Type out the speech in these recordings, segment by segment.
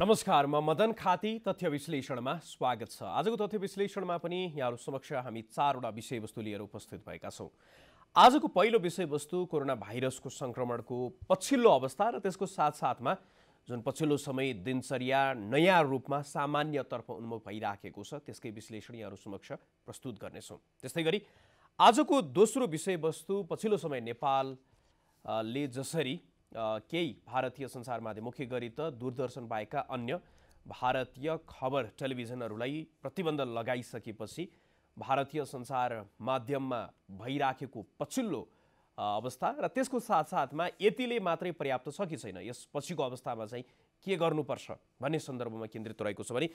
नमस्कार, म मदन खाती तथ्य विश्लेषणमा स्वागत छ। आजको तथ्य विश्लेषणमा पनि यहाँहरू समक्ष हामी चारवटा विषयवस्तु लिएर उपस्थित भएका छौँ। आजको पहिलो विषयवस्तु कोरोना भाइरसको संक्रमणको पछिल्लो अवस्था र त्यसको साथसाथमा जुन पछिल्लो समय दिनचर्या नयाँ रूपमा सामान्यतर्फ उन्मुख भइराखेको छ त्यसकै विश्लेषण यहाँहरू समक्ष प्रस्तुत गर्नेछौँ। त्यस्तै गरी आजको दोस्रो विषयवस्तु पछिल्लो समय नेपालले जसरी केही भारतीय सञ्चार माध्यम मुख्य गरी त दूरदर्शन बाहेकका अन्य भारतीय खबर टेलिभिजनहरूलाई प्रतिबन्ध लगाइसकेपछि भारतीय सञ्चार माध्यममा भइराखेको पछिल्लो अवस्था र त्यसको साथसाथमा यतिले मात्रै पर्याप्त छ कि छैन, यस पछिको अवस्थामा चाहिँ के गर्नुपर्छ भन्ने सन्दर्भमा केन्द्रित रहेको छ भने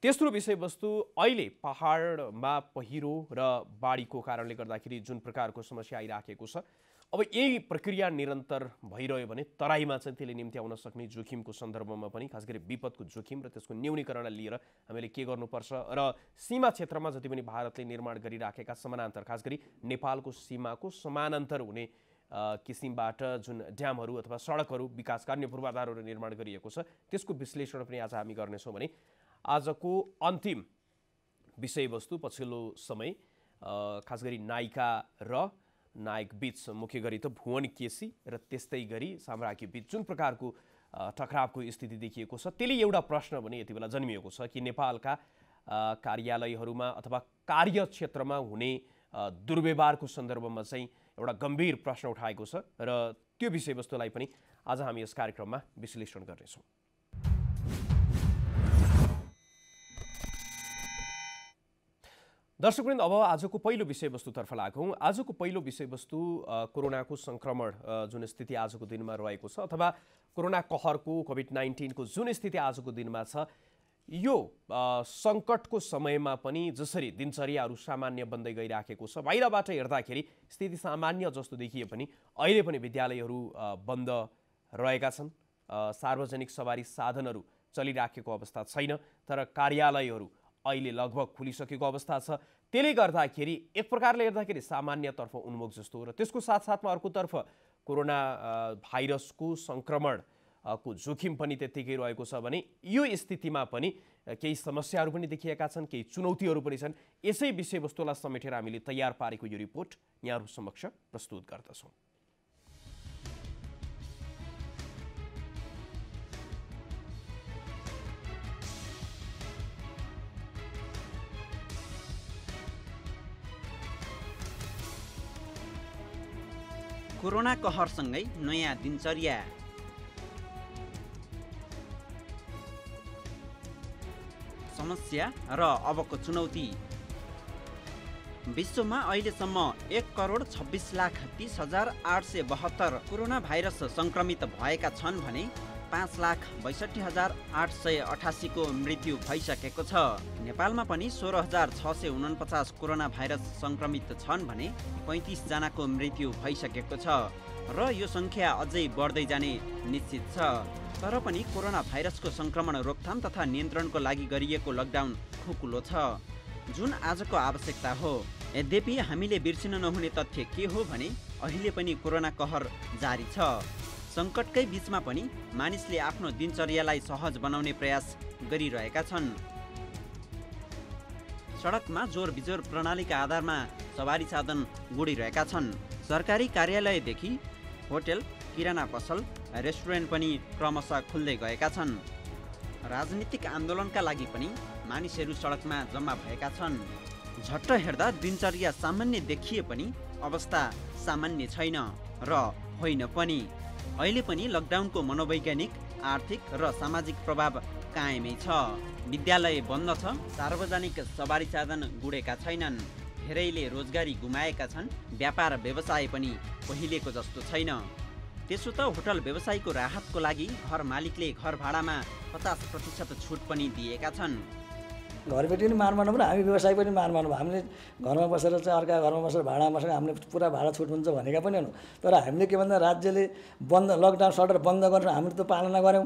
तेस्रो विषयवस्तु अहिले पहाडमा पहिरो र बाढीको कारणले गर्दाखेरि जुन प्रकारको समस्या आइराखेको छ, अब यही प्रक्रिया निरन्तर भइरह्यो भने तराईमा चाहिँ त्यसले निम्ति आउन सक्ने जोखिमको सन्दर्भमा पनि खास गरी विपदको जोखिम र त्यसको न्यूनीकरणलाई लिएर हामीले के गर्नुपर्छ र सीमा क्षेत्रमा जति पनि भारतले निर्माण गरिराखेका समानान्तर खास गरी नेपालको सीमाको समानान्तर हुने किसिमबाट जुन ड्यामहरू अथवा सडकहरू विकासका अन्य पूर्वाधारहरू निर्माण गरिएको छ त्यसको विश्लेषण पनि आज हामी गर्नेछौँ भने आजको अन्तिम विषयवस्तु पछिल्लो समय खास गरी नायिका र नायक बीच मुख्य गरी त भुवन केसी र त्यस्तै गरी साम्राज्ञी बीच जुन प्रकारको टकरावको स्थिति देखिएको छ त्यसले एउटा प्रश्न पनि यति बेला जन्मिएको छ कि नेपालका कार्यालयहरूमा अथवा कार्यक्षेत्रमा हुने दुर्व्यवहारको सन्दर्भमा चाहिँ एउटा गम्भीर प्रश्न उठाएको छ र त्यो विषयवस्तुलाई पनि आज हामी यस कार्यक्रममा विश्लेषण गर्नेछौँ। दर्शकवृन्द, अब आजको पहिलो विषयवस्तुतर्फ लागौँ। आजको पहिलो विषयवस्तु कोरोनाको संक्रमण जुन स्थिति आजको दिनमा रहेको छ अथवा कोरोना कहरको कोभिड-19 को जुन स्थिति आजको दिनमा छ, यो सङ्कटको समयमा पनि जसरी दिनचर्याहरू सामान्य बन्दै गइराखेको छ, बाहिरबाट हेर्दाखेरि स्थिति सामान्य जस्तो देखिए पनि अहिले पनि विद्यालयहरू बन्द रहेका छन्, सार्वजनिक सवारी साधनहरू चलिराखेको अवस्था छैन, तर कार्यालयहरू अहिले लगभग खुलिसकेको अवस्था छ। त्यसले गर्दाखेरि एक प्रकारले हेर्दाखेरि सामान्यतर्फ उन्मुख जस्तो हो र त्यसको साथसाथमा अर्कोतर्फ कोरोना भाइरसको संक्रमणको जोखिम पनि त्यत्तिकै रहेको छ भने यो स्थितिमा पनि केही समस्याहरू पनि देखिएका छन्, केही चुनौतीहरू पनि छन्। यसै विषयवस्तुलाई समेटेर हामीले तयार पारेको यो रिपोर्ट यहाँहरू समक्ष प्रस्तुत गर्दछौँ। कोरोना कहरसँगै नयाँ दिनचर्या। समस्या र अबको चुनौती। विश्वमा अहिलेसम्म 1,26,30,872 कोरोना भाइरस संक्रमित भएका छन् भने 5,62,888 को मृत्यु भइसकेको छ। नेपालमा पनि 16,649 कोरोना भाइरस संक्रमित छन् भने 35 जनाको मृत्यु भइसकेको छ र यो संख्या अझै बढ्दै जाने निश्चित छ। तर पनि कोरोना भाइरसको संक्रमण रोकथाम तथा नियन्त्रणको लागि गरिएको लकडाउन खुकुलो छ, जुन आजको आवश्यकता हो। यद्यपि हामीले बिर्सिन नहुने तथ्य के हो भने अहिले पनि कोरोना कहर जारी छ। सङ्कटकै बीचमा पनि मानिसले आफ्नो दिनचर्यालाई सहज बनाउने प्रयास गरिरहेका छन्। सडकमा जोर बिजोर प्रणालीका आधारमा सवारी साधन गुडिरहेका छन्। सरकारी कार्यालयदेखि होटल, किराना पसल, रेस्टुरेन्ट पनि क्रमशः खुल्दै गएका छन्। राजनीतिक आन्दोलनका लागि पनि मानिसहरू सडकमा जम्मा भएका छन्। झट्ट हेर्दा दिनचर्या सामान्य देखिए पनि अवस्था सामान्य छैन र होइन पनि। अहिले पनि लकडाउनको मनोवैज्ञानिक, आर्थिक र सामाजिक प्रभाव कायमै छ। विद्यालय बन्द छ, सार्वजनिक सवारी साधन गुडेका छैनन्, धेरैले रोजगारी गुमाएका छन्, व्यापार व्यवसाय पनि पहिलेको जस्तो छैन। त्यसो त होटल व्यवसायको राहतको लागि घर मालिकले घर भाडामा 50% छुट पनि दिएका छन्। घरबेटी पनि मार मार्नु, हामी व्यवसाय पनि मार मार्नु। हामीले घरमा बसेर चाहिँ अर्का घरमा बसेर भाडा बसेर हामीले पुरा भाडा छुट हुन्छ भनेका पनि हुनु। तर हामीले के भन्दा राज्यले बन्द लकडाउन सटर बन्द गरेर हामीले त पालना गऱ्यौँ,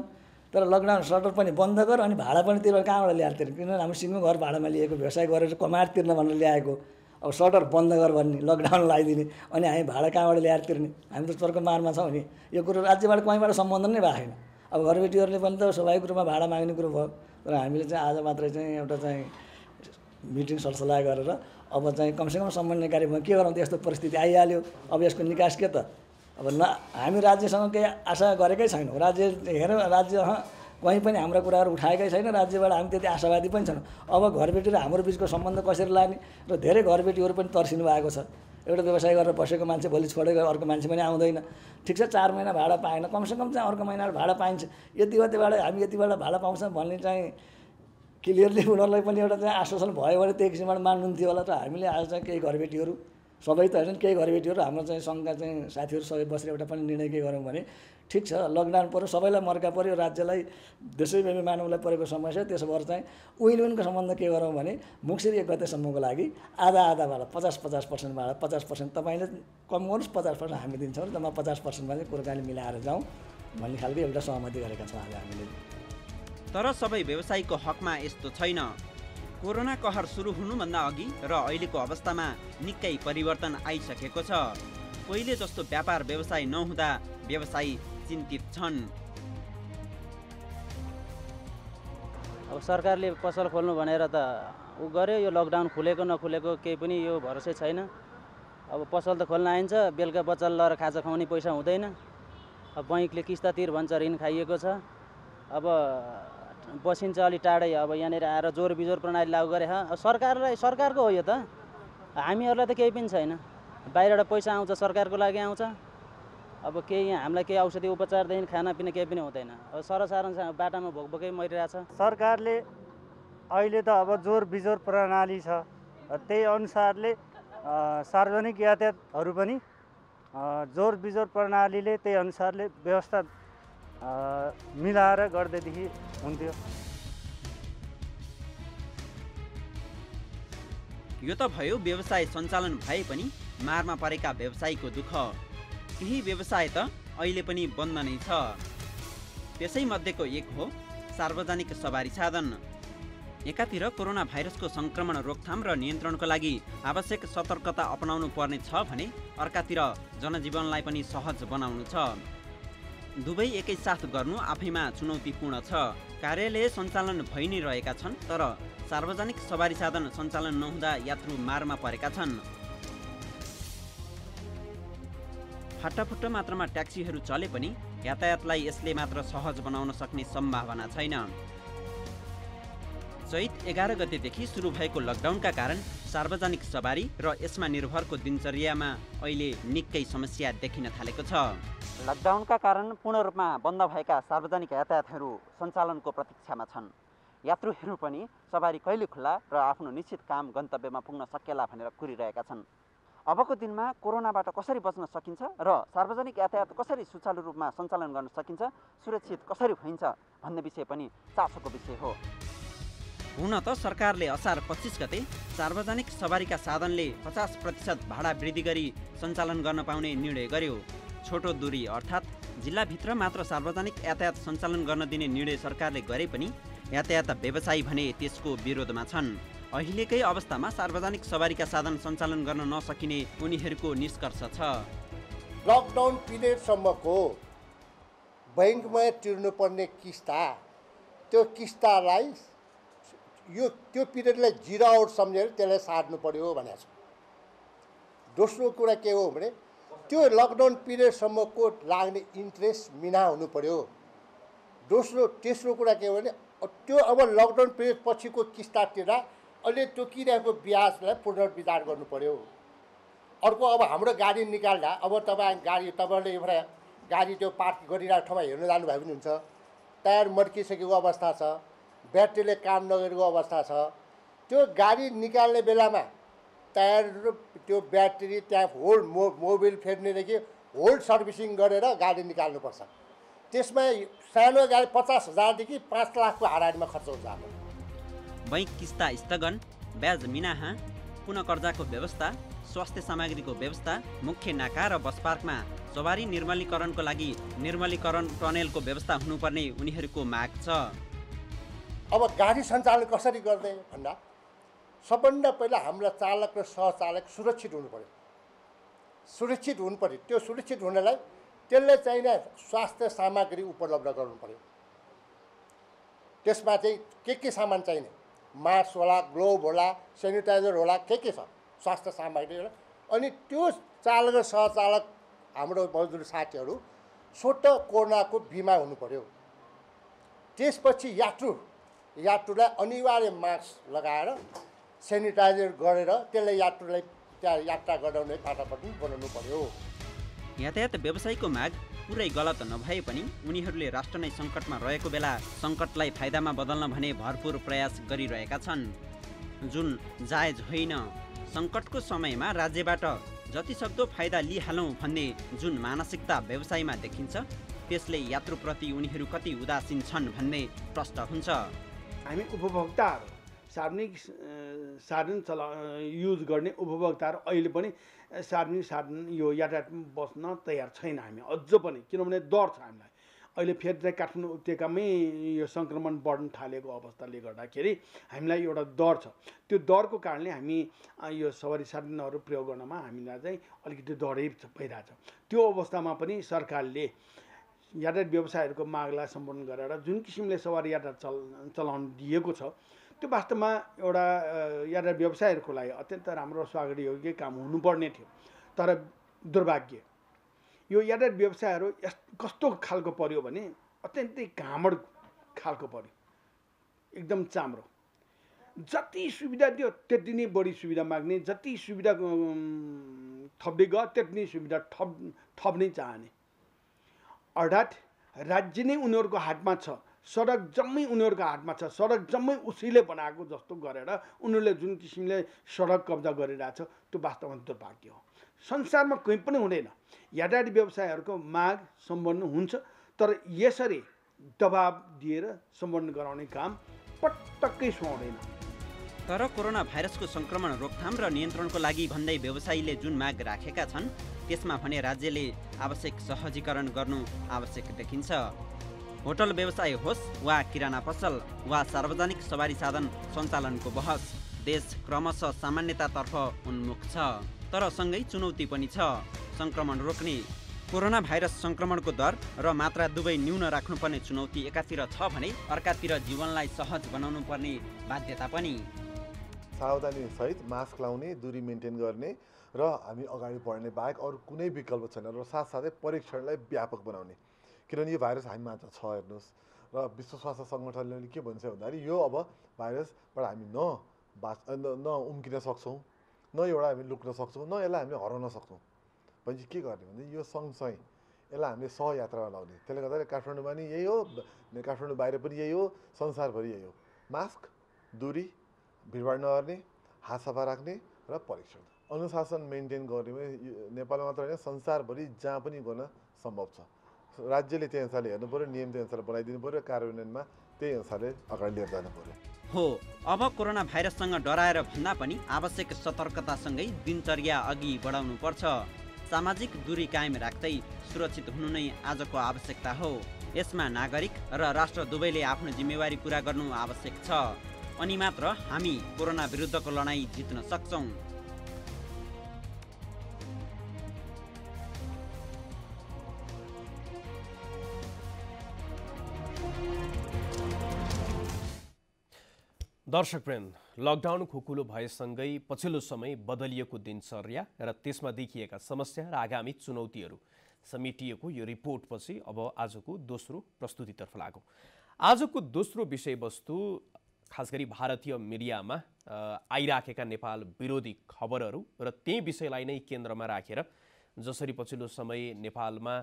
तर लकडाउन सटर पनि बन्द गर अनि भाडा पनि तिरेर कहाँबाट ल्याएर तिर्ने? किनभने हाम्रो सिङ्गो घर भाडामा लिएको, व्यवसाय गरेर कमाएर तिर्न भनेर ल्याएको। अब सटर बन्द गर भन्ने, लकडाउन लगाइदिने, अनि हामी भाडा कहाँबाट ल्याएर तिर्ने? हामी त चर्को मारमा छौँ नि। यो कुरो राज्यबाट कहीँबाट सम्बन्धन नै भएको छैन। अब घरबेटीहरूले पनि त स्वाभाविक रूपमा भाडा माग्ने कुरो भयो। तर हामीले चाहिँ आज मात्रै चाहिँ एउटा चाहिँ मिटिङ सरसल्लाह गरेर अब चाहिँ कमसेकम समन्वयकारी भयो, के गरौँ त यस्तो परिस्थिति आइहाल्यो, अब यसको निकास के त? अब हामी राज्यसँग केही आशा गरेकै छैनौँ। राज्य हेरौँ, राज्य कहीँ पनि हाम्रा कुराहरू उठाएकै छैन, राज्यबाट हामी त्यति आशावादी पनि छैनौँ। अब घरबेटी र हाम्रो बिचको सम्बन्ध कसरी लाने र धेरै घरबेटीहरू पनि तर्सिनु भएको छ। एउटा व्यवसाय गरेर बसेको मान्छे भोलि छोडेर अर्को मान्छे पनि आउँदैन। ठिक छ, 4 महिना भाडा पाएन, कमसेकम चाहिँ अर्को महिना भाडा पाइन्छ, यतिबाट हामी यतिबाट भाडा पाउँछ भन्ने चाहिँ क्लियरली उनीहरूलाई पनि एउटा चाहिँ आश्वासन भयो भने त्यही किसिमबाट मान्नुहुन्थ्यो होला। त हामीले आज चाहिँ केही घरबेटीहरू, सबै त होइन, केही घरबेटीहरू हाम्रो चाहिँ सङ्घका चाहिँ साथीहरू सबै बसेर एउटा पनि निर्णय के गरौँ भने ठिक छ, लकडाउन पऱ्यो, सबैलाई मर्का पऱ्यो, राज्यलाई देशैव्यापी मानवलाई परेको समस्या, त्यसो भएर चाहिँ विनको सम्बन्ध के गरौँ भने मुक्सिर 1 गतेसम्मको लागि आधा भाडा 50% भाडा 50% तपाईँले कम गर्नुहोस्, 50% हामी दिन्छौँ, जम्मा 50%मा चाहिँ कुराकानी मिलाएर जाउँ भन्ने खालको एउटा सहमति गरेका छौँ आज हामीले। तर सबै व्यवसायीको हकमा यस्तो छैन। कोरोना कहर सुरु हुनुभन्दा अघि र अहिलेको अवस्थामा निकै परिवर्तन आइसकेको छ। पहिले जस्तो व्यापार व्यवसाय नहुँदा व्यवसायी चिन्तित छन्। अब सरकारले पसल खोल्नु भनेर त उ गर्यो, यो लकडाउन खुलेको नखुलेको केही पनि यो भरोसै छैन। अब पसल त खोल्न आइन्छ, बेलुका बच्चा लगाएर खाजा खुवाउने पैसा हुँदैन। अब बैङ्कले किस्ता तिर भन्छ, ऋण खाइएको छ। अब बसिन्छ अलि टाढै, अब यहाँनिर आएर जोर बिजोर प्रणाली लागू गरे सरकारको हो यो त, हामीहरूलाई त केही पनि छैन। बाहिरबाट पैसा आउँछ, सरकारको लागि आउँछ। अब केही हामीलाई केही औषधि उपचारदेखि खानापिना केही पनि हुँदैन। अब सरसाधारण बाटामा भोकभोकै मरिरहेछ। सरकारले अहिले त अब जोर बिजोर प्रणाली छ, त्यही अनुसारले सार्वजनिक यातायातहरू पनि जोर बिजोर प्रणालीले त्यही अनुसारले व्यवस्था मिलाएर गर्दैदेखि हुन्थ्यो। यो त भयो व्यवसाय सञ्चालन भए पनि मारमा परेका व्यवसायीको दुःख। केही व्यवसाय त अहिले पनि बन्द नै छ। त्यसैमध्येको एक हो सार्वजनिक सवारी साधन। एकातिर कोरोना भाइरसको सङ्क्रमण रोकथाम र नियन्त्रणको लागि आवश्यक सतर्कता अपनाउनु पर्ने छ भने अर्कातिर जनजीवनलाई पनि सहज बनाउनु छ। दुवै एकैसाथ गर्नु आफैमा चुनौतीपूर्ण छ। कार्यालय सञ्चालन भइ नै रहेका छन्, तर सार्वजनिक सवारी साधन सञ्चालन नहुँदा यात्रु मारमा परेका छन्। फाटाफुट्टा मात्रामा ट्याक्सीहरू चले पनि यातायातलाई यसले मात्र सहज बनाउन सक्ने सम्भावना छैन। चैत 11 गतेदेखि सुरु भएको लकडाउनका कारण सार्वजनिक सवारी र यसमा निर्भरको दिनचर्यामा अहिले निकै समस्या देखिन थालेको छ। लकडाउनका कारण पूर्ण रूपमा बन्द भएका सार्वजनिक यातायातहरू सञ्चालनको प्रतीक्षामा छन्। यात्रुहरू पनि सवारी कहिले खुल्ला र आफ्नो निश्चित काम गन्तव्यमा पुग्न सकेला भनेर कुरिरहेका छन्। अबको दिनमा कोरोनाबाट कसरी बच्न सकिन्छ र सार्वजनिक यातायात कसरी सुचारू रूपमा सञ्चालन गर्न सकिन्छ, सुरक्षित कसरी हुन्छ भन्ने विषय पनि चासोको विषय हो। हुन त सरकारले असार 25 गते सार्वजनिक सवारीका साधनले 50% भाडा वृद्धि गरी सञ्चालन गर्न पाउने निर्णय गर्यो। छोटो दूरी अर्थात् जिल्लाभित्र मात्र सार्वजनिक यातायात सञ्चालन गर्न दिने निर्णय सरकारले गरे पनि यातायात व्यवसायी भने त्यसको विरोधमा छन्। अहिलेकै अवस्थामा सार्वजनिक सवारीका साधन सञ्चालन गर्न नसकिने उनीहरूको निष्कर्ष छ। लकडाउन पिरियडसम्मको बैङ्कमा तिर्नुपर्ने किस्ता, त्यो किस्तालाई त्यो पिरियडलाई 0 आउट सम्झेर त्यसलाई सार्नु पर्यो भनेको छ। दोस्रो कुरा के हो भने त्यो लकडाउन पिरियडसम्मको लाग्ने इन्ट्रेस्ट मिना हुनु पर्यो। तेस्रो कुरा के हो भने त्यो अब लकडाउन पिरियड पछिको किस्ता तिर्दा अहिले तोकिरहेको ब्याजलाई पुनर्विचार गर्नु पर्यो। अर्को अब हाम्रो गाडी निकाल्दा अब तपाईँले एउटा गाडी त्यो पार्क गरिरहेको ठाउँमा हेर्न जानुभयो भने हुन्छ, टायर मड्किसकेको अवस्था छ, ब्याट्रीले काम नगरेको अवस्था छ। त्यो गाडी निकाल्ने बेलामा टायर र त्यो ब्याट्री त्यहाँ मोबिल फेर्नेदेखि होल्ड सर्भिसिङ गरेर गाडी निकाल्नुपर्छ। त्यसमा सानो गाडी 50,000 देखि 5 लाखको हाराहारीमा खर्च हुन्छ। बैङ्क किस्ता स्थगन, ब्याज मिनाहा, पुनः कर्जाको व्यवस्था, स्वास्थ्य सामग्रीको व्यवस्था, मुख्य नाका र बस पार्कमा सवारी निर्मलीकरणको लागि निर्मलीकरण टनेलको व्यवस्था हुनुपर्ने उनीहरूको माग छ। अब गाडी सञ्चालन कसरी गर्ने भन्दा सबभन्दा पहिला हाम्रा चालक र सहचालक सुरक्षित हुनु पर्यो। त्यो सुरक्षित हुनलाई त्यसले चाहिने स्वास्थ्य सामग्री उपलब्ध गराउनु पर्यो। त्यसमा चाहिँ के सामान चाहिने, मास्क होला, ग्लोभ होला, सेनिटाइजर होला, के छ स्वास्थ्य सामग्री होला। अनि त्यो चालक र सहचालक हाम्रो मजदुर साथीहरू स्वतः कोरोनाको बिमा हुनु पर्यो। त्यसपछि यात्रुलाई अनिवार्य मास्क लगाएर सेनिटाइजर गरेर त्यसलाई यात्रुलाई त्यहाँ यात्रा गराउने वातावरण बनाउनु पर्यो। यातायात व्यवसायीको माग पुरै गलत नभए पनि उनीहरूले राष्ट्र नै सङ्कटमा रहेको बेला सङ्कटलाई फाइदामा बदल्न भने भरपुर प्रयास गरिरहेका छन्, जुन जायज होइन। सङ्कटको समयमा राज्यबाट जतिसक्दो फाइदा लिइहालौँ भन्ने जुन मानसिकता व्यवसायमा देखिन्छ, त्यसले यात्रुप्रति उनीहरू कति उदासीन छन् भन्ने प्रश्न हुन्छ। हामी उपभोक्ताहरू सार्वजनिक साधन युज गर्ने उपभोक्ताहरू अहिले पनि सार्वजनिक साधन यो यातायात बस्न तयार छैन हामी अझ पनि, किनभने डर छ हामीलाई। अहिले फेरि चाहिँ काठमाडौँ उपत्यकामै यो सङ्क्रमण बढ्न थालेको अवस्थाले गर्दाखेरि हामीलाई एउटा डर छ। त्यो डरको कारणले हामी यो सवारी साधनहरू प्रयोग गर्नमा हामीलाई चाहिँ अलिकति डरै भइरहेछ। त्यो अवस्थामा पनि सरकारले यातायात व्यवसायहरूको मागलाई सम्बोधन गरेर जुन किसिमले सवारी यातायात चलाउन दिएको छ, त्यो वास्तवमा एउटा यातायात व्यवसायहरूको लागि अत्यन्त राम्रो स्वागत योग्य काम हुनुपर्ने थियो। तर दुर्भाग्य यो यातायात व्यवसायहरू कस्तो खालको पर्यो भने अत्यन्तै घामड खालको पर्यो, एकदम चाम्रो। जति सुविधा दियो त्यति नै बढी सुविधा माग्ने, जति सुविधा थप्दै गयो त्यति नै सुविधा थप्नै चाहने। अर्थात् राज्य नै उनीहरूको हातमा छ, सडक जम्मै उनीहरूको हातमा छ, सडक जम्मै उसैले बनाएको जस्तो गरेर उनीहरूले जुन किसिमले सडक कब्जा गरिरहेछ त्यो वास्तवमा दुर्भाग्य हो। संसारमा कहीँ पनि हुँदैन। यातायात व्यवसायहरूको माग सम्बन्ध हुन्छ, तर यसरी दबाब दिएर सम्बन्ध गराउने काम पटक्कै सुहाउँदैन। तर कोरोना भाइरसको सङ्क्रमण रोकथाम र नियन्त्रणको लागि भन्दै व्यवसायीले जुन माग राखेका छन्, त्यसमा भने राज्यले आवश्यक सहजीकरण गर्नु आवश्यक देखिन्छ। होटल व्यवसाय होस् वा किराना पसल वा सार्वजनिक सवारी साधन सञ्चालनको बहस देश क्रमशः सामान्यतातर्फ उन्मुख छ। तर सँगै चुनौती पनि छ। सङ्क्रमण रोक्ने कोरोना भाइरस सङ्क्रमणको दर र मात्रा दुवै न्यून राख्नुपर्ने चुनौती एकातिर छ भने अर्कातिर जीवनलाई सहज बनाउनु पर्ने बाध्यता पनि। सावधानी सहित मास्क लाउने, दूरी मेन्टेन गर्ने र हामी अगाडि बढ्ने बाहेक अरू कुनै विकल्प छैन। र साथसाथै परीक्षणलाई व्यापक बनाउने, किनभने यो भाइरस हामीमा छ हेर्नुहोस्। र विश्व स्वास्थ्य सङ्गठनले के भन्छ भन्दाखेरि यो अब भाइरसबाट हामी न उम्किन सक्छौँ, न एउटा हामी लुक्न सक्छौँ, न यसलाई हामीले हराउन सक्छौँ। भनेपछि के गर्ने भने यो सँगसँगै यसलाई हामीले सहयात्रामा लाउने। त्यसले गर्दा काठमाडौँमा नि यही हो, काठमाडौँ बाहिर पनि यही हो, संसारभरि यही हो। मास्क, दूरी, भिडभाड नगर्ने, हात सफा राख्ने र परीक्षण, अनुशासन मेन्टेन गर्ने भने नेपालमा मात्र होइन संसारभरि जहाँ पनि गर्न सम्भव छ। राज्यले त्यही अनुसारले हेर्नु पऱ्यो, नियम त्यही अनुसार बनाइदिनु पऱ्यो, कार्यान्वयनमा त्यही अनुसारले अगाडि लिएर जानु पऱ्यो। हो, अब कोरोना भाइरससँग डराएर भन्दा पनि आवश्यक सतर्कतासँगै दिनचर्या अघि बढाउनु पर्छ। सामाजिक दूरी कायम राख्दै सुरक्षित हुनु नै आजको आवश्यकता हो। यसमा नागरिक र राष्ट्र दुवैले आफ्नो जिम्मेवारी पुरा गर्नु आवश्यक छ। अनि मात्र हामी कोरोना विरुद्धको लडाईँ जित्न सक्छौँ। दर्शकवृन्द, लकडाउन खुकुलो भएसँगै पछिल्लो समय बदलिएको दिनचर्या र त्यसमा देखिएका समस्या र आगामी चुनौतीहरू समेटिएको यो रिपोर्टपछि अब आजको दोस्रो प्रस्तुतितर्फ लागौँ। आजको दोस्रो विषयवस्तु खास गरी भारतीय मिडियामा आइराखेका नेपाल विरोधी खबरहरू र त्यही विषयलाई नै केन्द्रमा राखेर जसरी पछिल्लो समय नेपालमा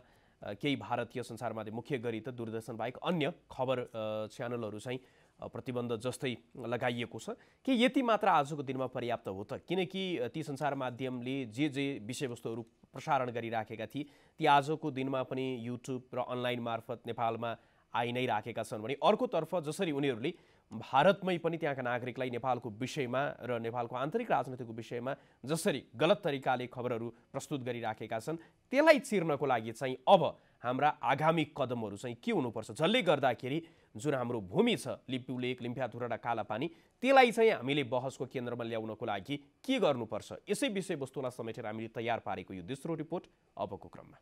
केही भारतीय सञ्चार माध्यम मुख्य गरी त दूरदर्शन बाहेक अन्य खबर च्यानलहरू चाहिँ प्रतिबन्ध जस्तै लगाइएको छ कि यति मात्र आजको दिनमा पर्याप्त हो त? किनकि ती सञ्चार माध्यमले जे विषयवस्तुहरू प्रसारण गरिराखेका थिए ती आजको दिनमा पनि युट्युब र अनलाइन मार्फत नेपालमा आइ नै राखेका छन् भने अर्कोतर्फ जसरी उनीहरूले भारतमै पनि त्यहाँका नागरिकलाई नेपालको विषयमा र नेपालको आन्तरिक राजनीतिको विषयमा जसरी गलत तरिकाले खबरहरू प्रस्तुत गरिराखेका छन् त्यसलाई चिर्नको लागि चाहिँ अब हाम्रा आगामी कदमहरू चाहिँ के हुनुपर्छ, जसले गर्दाखेरि जुन हाम्रो भूमि छ लिम्बू लेक, लिम्फियाधुरा र कालापानी, त्यसलाई चाहिँ हामीले बहसको केन्द्रमा ल्याउनको लागि के गर्नुपर्छ, यसै विषयवस्तुलाई समेटेर हामीले तयार पारेको यो दोस्रो रिपोर्ट अबको क्रममा।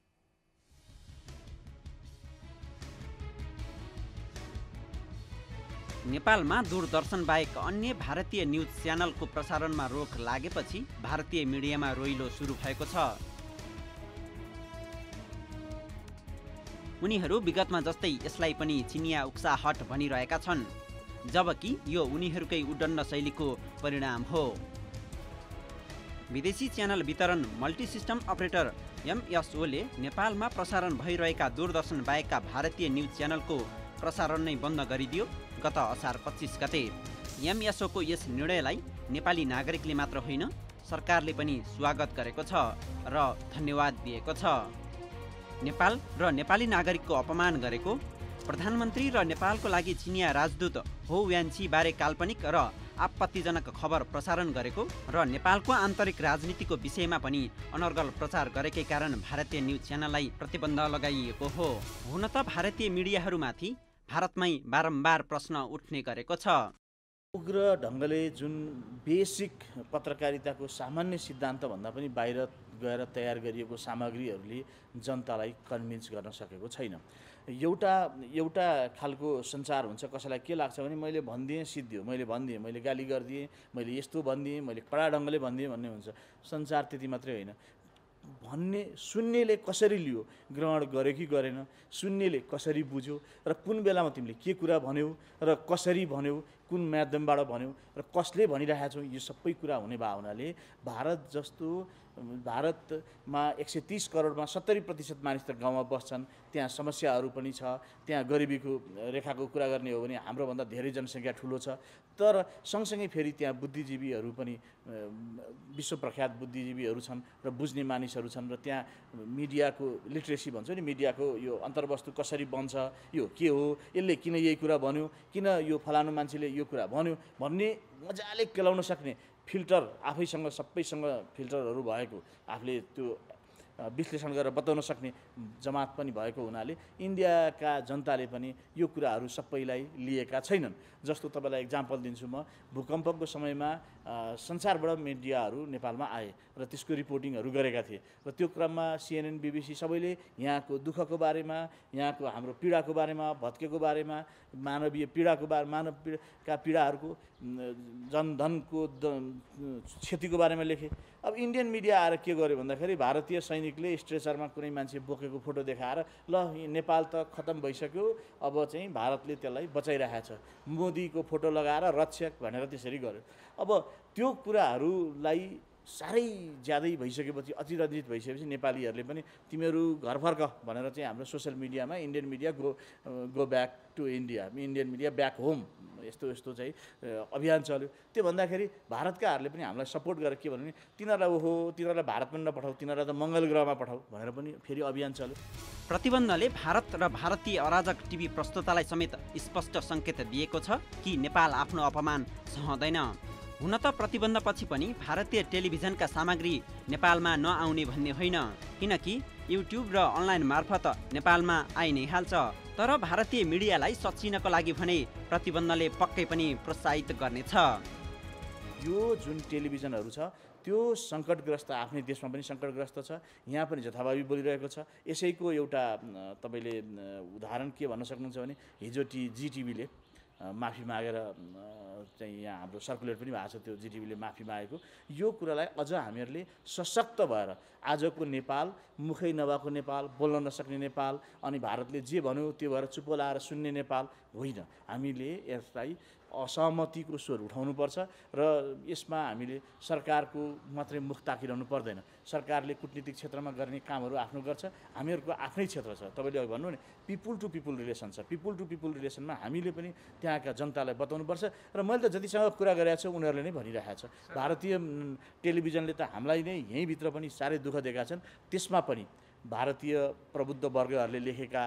नेपालमा दूरदर्शन बाहेक अन्य भारतीय न्युज च्यानलको प्रसारणमा रोक लागेपछि भारतीय मिडियामा रोइलो सुरु भएको छ। उनीहरू विगतमा जस्तै यसलाई पनि चिनिया उक्साहट भनिरहेका छन्, जबकि यो उनीहरूकै उद्दण्ड शैलीको परिणाम हो। विदेशी च्यानल वितरण मल्टिसिस्टम अपरेटर एमएसओले नेपालमा प्रसारण भइरहेका दूरदर्शन बाहेकका भारतीय न्युज च्यानलको प्रसारण नै बन्द गरिदियो गत असार 25 गते। एमएसओको यस निर्णयलाई नेपाली नागरिकले मात्र होइन, सरकारले पनि स्वागत गरेको छ र धन्यवाद दिएको छ। नेपाल र नेपाली नागरिकको अपमान गरेको, प्रधानमन्त्री र नेपालको लागि चिनिया राजदूत हो व्यान्ची बारे काल्पनिक र आपत्तिजनक खबर प्रसारण गरेको र नेपालको आन्तरिक राजनीतिको विषयमा पनि अनर्गल प्रचार गरेकै कारण भारतीय न्युज च्यानललाई प्रतिबन्ध लगाइएको हो। हुन त भारतीय मिडियाहरूमाथि भारतमै बारम्बार प्रश्न उठ्ने गरेको छ। उग्र ढङ्गले जुन बेसिक पत्रकारिताको सामान्य सिद्धान्तभन्दा पनि बाहिर गएर तयार गरिएको सामग्रीहरूले जनतालाई कन्भिन्स गर्न सकेको छैन। एउटा खालको सञ्चार हुन्छ, कसैलाई के लाग्छ भने मैले भनिदिएँ सिद्धियो, मैले भनिदिएँ, मैले गाली गरिदिएँ, मैले यस्तो भनिदिएँ, मैले कडा ढङ्गले भनिदिएँ भन्ने हुन्छ। सञ्चार त्यति मात्रै होइन, भन्ने सुन्नेले कसरी लियो, ग्रहण गर्यो कि गरेन, सुन्नेले कसरी बुझ्यो र कुन बेलामा तिमीले के कुरा भन्यौ र कसरी भन्यौ, कुन माध्यमबाट भन्यौ र कसले भनिरहेका छौ, यो सबै कुरा हुने भावनाले भारतमा 130 करोडमा 70% मानिस त गाउँमा बस्छन्, त्यहाँ समस्याहरू पनि छ। त्यहाँ गरिबीको रेखाको कुरा गर्ने हो भने हाम्रोभन्दा धेरै जनसङ्ख्या ठुलो छ, तर सँगसँगै फेरि त्यहाँ बुद्धिजीवीहरू पनि विश्व प्रख्यात बुद्धिजीवीहरू छन् र बुझ्ने मानिसहरू छन् र त्यहाँ मिडियाको लिट्रेसी भन्छ नि, मिडियाको यो अन्तर्वस्तु कसरी बन्छ, यो के हो, यसले किन यही कुरा भन्यो, किन यो फलानु मान्छेले यो कुरा भन्यो भन्ने मजाले केलाउन सक्ने फिल्टर आफैसँग सबैसँग फिल्टरहरू भएको, आफूले त्यो विश्लेषण गरेर बताउन सक्ने जमात पनि भएको हुनाले इन्डियाका जनताले पनि यो कुराहरू सबैलाई लिएका छैनन्। जस्तो तपाईँलाई इक्जाम्पल दिन्छु म, भूकम्पको समयमा संसारबाट मिडियाहरू नेपालमा आए र त्यसको रिपोर्टिङहरू गरेका थिए र त्यो क्रममा CNN, BBC सबैले यहाँको दुःखको बारेमा, यहाँको हाम्रो पीडाको बारेमा, भत्केको बारेमा, मानवीय पीडाको मानवका पीडाहरूको, जनधनको क्षतिको बारेमा लेखे। अब इन्डियन मिडिया आएर के गर्यो भन्दाखेरि भारतीय सैनिकले स्ट्रेचरमा कुनै मान्छे बोकेको फोटो देखाएर ल नेपाल त खतम भइसक्यो, अब चाहिँ भारतले त्यसलाई बचाइरहेछ, मोदीको फोटो लगाएर रक्षक भनेर त्यसरी गर्यो। अब त्यो कुराहरूलाई साह्रै ज्यादै भइसकेपछि, अतिरञ्जित भइसकेपछि नेपालीहरूले पनि तिमीहरू घर फर्क भनेर चाहिँ हाम्रो सोसियल मिडियामा Indian media go back to India, Indian media back home, यस्तो चाहिँ अभियान चल्यो। त्यो भन्दाखेरि भारतकाहरूले पनि हामीलाई सपोर्ट गरेर के भन्यो भने तिनीहरूलाई भारत पनि नपठाऊ, तिनीहरूलाई त मङ्गल ग्रहमा पठाऊ भनेर पनि फेरि अभियान चल्यो। प्रतिबन्धले भारत र भारतीय अराजक टिभी प्रस्तुतालाई समेत स्पष्ट सङ्केत दिएको छ कि नेपाल आफ्नो अपमान सहँदैन। हुन त प्रतिबन्धपछि पनि भारतीय टेलिभिजनका सामग्री नेपालमा नआउने भन्ने होइन, किनकि युट्युब र अनलाइन मार्फत नेपालमा आइ नै हाल्छ। तर भारतीय मिडियालाई सच्चिनको लागि भने प्रतिबन्धले पक्कै पनि प्रोत्साहित गर्नेछ। यो जुन टेलिभिजनहरू छ त्यो सङ्कटग्रस्त, आफ्नै देशमा पनि सङ्कटग्रस्त छ, यहाँ पनि जथाभावी बोलिरहेको छ। यसैको एउटा तपाईँले उदाहरण के भन्न सक्नुहुन्छ भने हिजो GTVले माफी मागेर चाहिँ यहाँ हाम्रो सर्कुलेट पनि भएको छ, त्यो GTVले माफी मागेको। यो कुरालाई अझ हामीहरूले सशक्त भएर आजको नेपाल, मुखै नभएको नेपाल, बोल्न नसक्ने नेपाल, अनि भारतले जे भन्यो त्यो भएर चुप लाएर सुन्ने नेपाल होइन। हामीले यसलाई असहमतिको स्वर उठाउनुपर्छ र यसमा हामीले सरकारको मात्रै मुख ताकिरहनु पर्दैन। सरकारले कुटनीतिक क्षेत्रमा गर्ने कामहरू आफ्नो गर्छ, हामीहरूको आफ्नै क्षेत्र छ। तपाईँले अघि भन्नु भने पिपुल टु पिपुल रिलेसन छ, पिपुल टु पिपुल रिलेसनमा हामीले पनि त्यहाँका जनतालाई बताउनुपर्छ र मैले त जतिसँग कुरा गरेको छु उनीहरूले नै भनिरहेको छ। भारतीय टेलिभिजनले त हामीलाई नै यहीँभित्र पनि साह्रै दुःख दिएका छन्। त्यसमा पनि भारतीय प्रबुद्ध वर्गहरूले लेखेका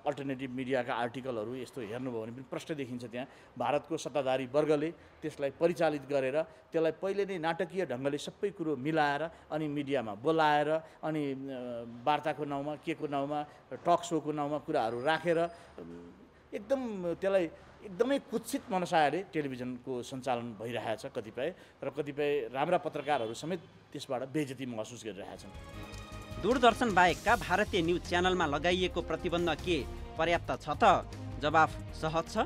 अल्टरनेटिभ मिडियाका आर्टिकलहरू यस्तो हेर्नुभयो भने पनि प्रष्ट देखिन्छ। त्यहाँ भारतको सत्ताधारी वर्गले त्यसलाई परिचालित गरेर त्यसलाई पहिले नै नाटकीय ढङ्गले सबै कुरो मिलाएर अनि मिडियामा बोलाएर अनि वार्ताको नाउँमा, के को नाउँमा, टक सोको नाउँमा कुराहरू राखेर एकदम त्यसलाई एकदमै कुत्सित मनसायले टेलिभिजनको सञ्चालन भइरहेछ कतिपय, र कतिपय राम्रा पत्रकारहरू समेत त्यसबाट बेइज्जती महसुस गरिरहेछन्। दूरदर्शन बाहेकका भारतीय न्युज च्यानलमा लगाइएको प्रतिबन्ध के पर्याप्त छ त? जवाफ सहज छ,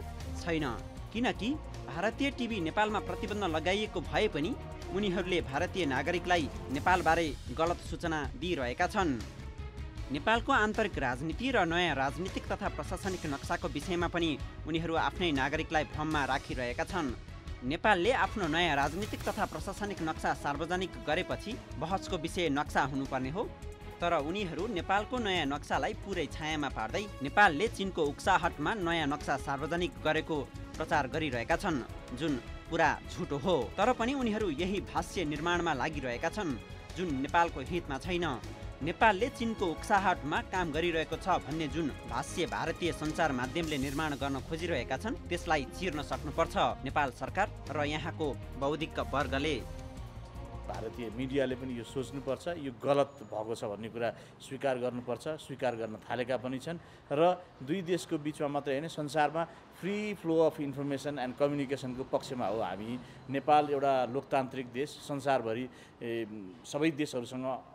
छैन। किनकि भारतीय टिभी नेपालमा प्रतिबन्ध लगाइएको भए पनि उनीहरूले भारतीय नागरिकलाई नेपालबारे गलत सूचना दिइरहेका छन्। नेपालको आन्तरिक राजनीति र नयाँ राजनीतिक तथा प्रशासनिक नक्साको विषयमा पनि उनीहरू आफ्नै नागरिकलाई भ्रममा राखिरहेका छन्। नेपालले आफ्नो नयाँ राजनीतिक तथा प्रशासनिक नक्सा सार्वजनिक गरेपछि बहसको विषय नक्सा हुनुपर्ने हो, तर उनीहरू नेपालको नयाँ नक्सालाई पुरै छायामा पार्दै नेपालले चीनको उक्साहटमा नयाँ नक्सा सार्वजनिक गरेको प्रचार गरिरहेका छन्, जुन पुरा झुटो हो। तर पनि उनीहरू यही भाष्य निर्माणमा लागिरहेका छन् जुन नेपालको हितमा छैन। नेपालले चीनको उक्साहटमा काम गरिरहेको छ भन्ने जुन भाष्य भारतीय सञ्चार माध्यमले निर्माण गर्न खोजिरहेका छन् त्यसलाई चिर्न सक्नुपर्छ नेपाल सरकार र यहाँको बौद्धिक वर्गले। भारतीय मिडियाले पनि यो सोच्नुपर्छ, यो गलत भएको छ भन्ने कुरा स्वीकार गर्नुपर्छ, स्वीकार गर्न थालेका पनि छन्। र दुई देशको बिचमा मात्रै होइन, संसारमा free flow of information and कम्युनिकेसनको पक्षमा हो हामी। नेपाल एउटा लोकतान्त्रिक देश, संसारभरि सबै देशहरूसँग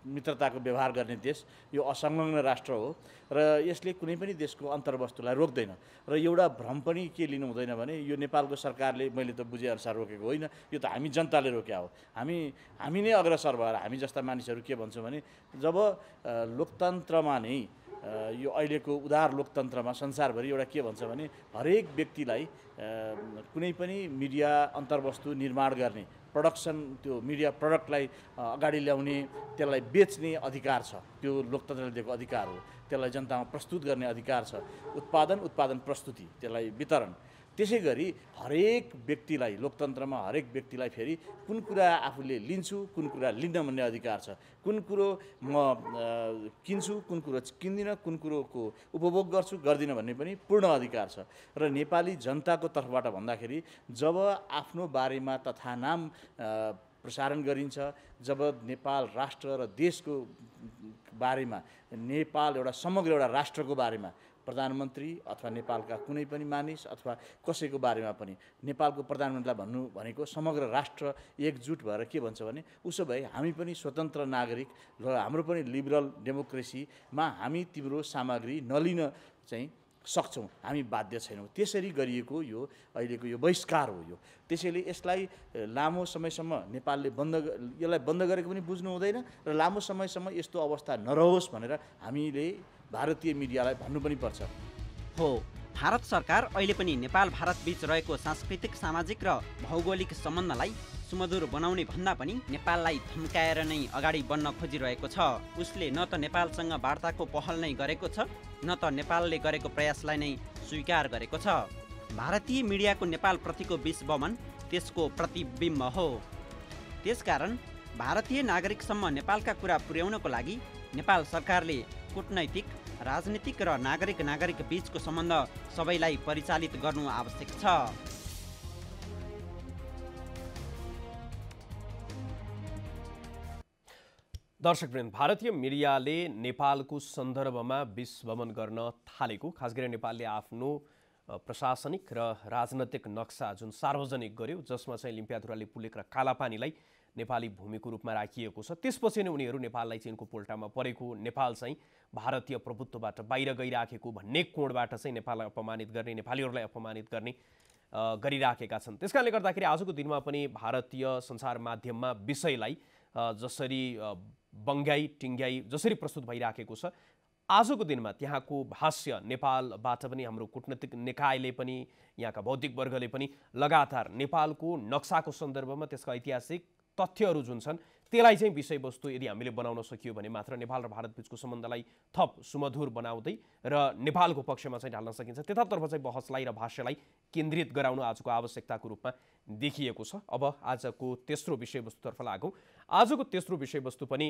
मित्रताको व्यवहार गर्ने देश, यो असंलग्न राष्ट्र हो र यसले कुनै पनि देशको अन्तर्वस्तुलाई रोक्दैन। र एउटा भ्रम पनि के लिनु हुँदैन भने यो नेपालको सरकारले मैले त बुझेअनुसार रोकेको होइन, यो त हामी जनताले रोक्या हो। हामी नै अग्रसर भएर हामी जस्ता मानिसहरू के भन्छौँ भने जब लोकतन्त्रमा नै यो अहिलेको उदार लोकतन्त्रमा संसारभरि एउटा के भन्छ भने हरेक व्यक्तिलाई कुनै पनि मिडिया अन्तर्वस्तु निर्माण गर्ने प्रडक्सन, त्यो मिडिया प्रडक्टलाई अगाडि ल्याउने, त्यसलाई बेच्ने अधिकार छ, त्यो लोकतन्त्रले दिएको अधिकार हो। त्यसलाई जनतामा प्रस्तुत गर्ने अधिकार छ, उत्पादन प्रस्तुति, त्यसलाई वितरण। त्यसै गरी हरेक व्यक्तिलाई लोकतन्त्रमा हरेक व्यक्तिलाई फेरि कुन कुरा आफूले लिन्छु, कुन कुरा लिन्न भन्ने अधिकार छ, कुन कुरो म किन्छु, कुन कुरो किन्दिनँ, कुन कुरोको उपभोग गर्छु गर्दिनँ भन्ने पनि पूर्ण अधिकार छ। र नेपाली जनताको तर्फबाट भन्दाखेरि जब आफ्नो बारेमा तथा नाम प्रसारण गरिन्छ, जब नेपाल राष्ट्र र देशको बारेमा, नेपाल एउटा समग्र एउटा राष्ट्रको बारेमा प्रधानमन्त्री अथवा नेपालका कुनै पनि मानिस अथवा कसैको बारेमा पनि नेपालको प्रधानमन्त्रीलाई भन्नु भनेको समग्र राष्ट्र एकजुट भएर के भन्छ भने उसो भए हामी पनि स्वतन्त्र नागरिक र हाम्रो पनि लिबरल डेमोक्रेसीमा हामी तिम्रो सामग्री नलिन चाहिँ सक्छौँ, हामी बाध्य छैनौँ। त्यसरी गरिएको यो अहिलेको यो बहिष्कार हो। यो त्यसैले यसलाई लामो समयसम्म नेपालले यसलाई बन्द गरेको पनि बुझ्नु हुँदैन र लामो समयसम्म यस्तो अवस्था नरहोस् भनेर हामीले भारतीय मिडियालाई भन्नु पनि पर्छ। हो, भारत सरकार अहिले पनि नेपाल भारत बीच रहेको सांस्कृतिक, सामाजिक र भौगोलिक सम्बन्धलाई सुमधुर बनाउने भन्दा पनि नेपाललाई धम्काएर नै अगाडि बढ्न खोजिरहेको छ। उसले न त नेपालसँग वार्ताको पहल नै गरेको छ, न त नेपालले गरेको प्रयासलाई नै स्वीकार गरेको छ। भारतीय मिडियाको नेपालप्रतिको विश्वमन त्यसको प्रतिबिम्ब हो। त्यसकारण भारतीय नागरिकसम्म नेपालका कुरा पुर्याउनको लागि नेपाल सरकारले कूटनैतिक, राजनीतिक र नागरिक बीचको सम्बन्ध सबैलाई परिचालित गर्नु आवश्यक छ। दर्शकवृन्द, भारतीय मिडियाले नेपालको सन्दर्भमा विश्वमन गर्न थालेको, खास गरी नेपालले आफ्नो प्रशासनिक र राजनैतिक नक्सा जुन सार्वजनिक गर्यो, जसमा चाहिँ लिम्पियाधुराले पुलेक र कालापानीलाई नेपाली भूमिको रूपमा राखिएको छ, त्यसपछि नै उनीहरू नेपाललाई चीनको पोल्टामा परेको, नेपाल चाहिँ भारतीय प्रभुत्वबाट बाहिर गइराखेको भन्ने कोणबाट चाहिँ नेपाललाई अपमानित गर्ने, नेपालीहरूलाई अपमानित गर्ने गरिराखेका छन्। त्यसकारणले गर्दाखेरि आजको दिनमा पनि भारतीय सञ्चार माध्यममा विषयलाई जसरी बङ्गाई टिङ्गाई जसरी प्रस्तुत भइराखेको छ, आजको दिनमा त्यहाँको भाष्य नेपालबाट पनि हाम्रो कूटनीतिक निकायले पनि, यहाँका बौद्धिक वर्गले पनि लगातार नेपालको नक्साको सन्दर्भमा त्यसका ऐतिहासिक तथ्यहरू जुन छन् त्यसलाई चाहिँ विषयवस्तु यदि हामीले बनाउन सकियो भने मात्र नेपाल र भारत बीचको सम्बन्धलाई थप सुमधुर बनाउँदै र नेपालको पक्षमा चाहिँ ढाल्न सकिन्छ। त्यतातर्फ चाहिँ बहसलाई र भाष्यलाई केन्द्रित गराउनु आजको आवश्यकताको रूपमा देखिएको छ। अब आजको तेस्रो विषयवस्तुतर्फ लागौँ। आजको तेस्रो विषयवस्तु पनि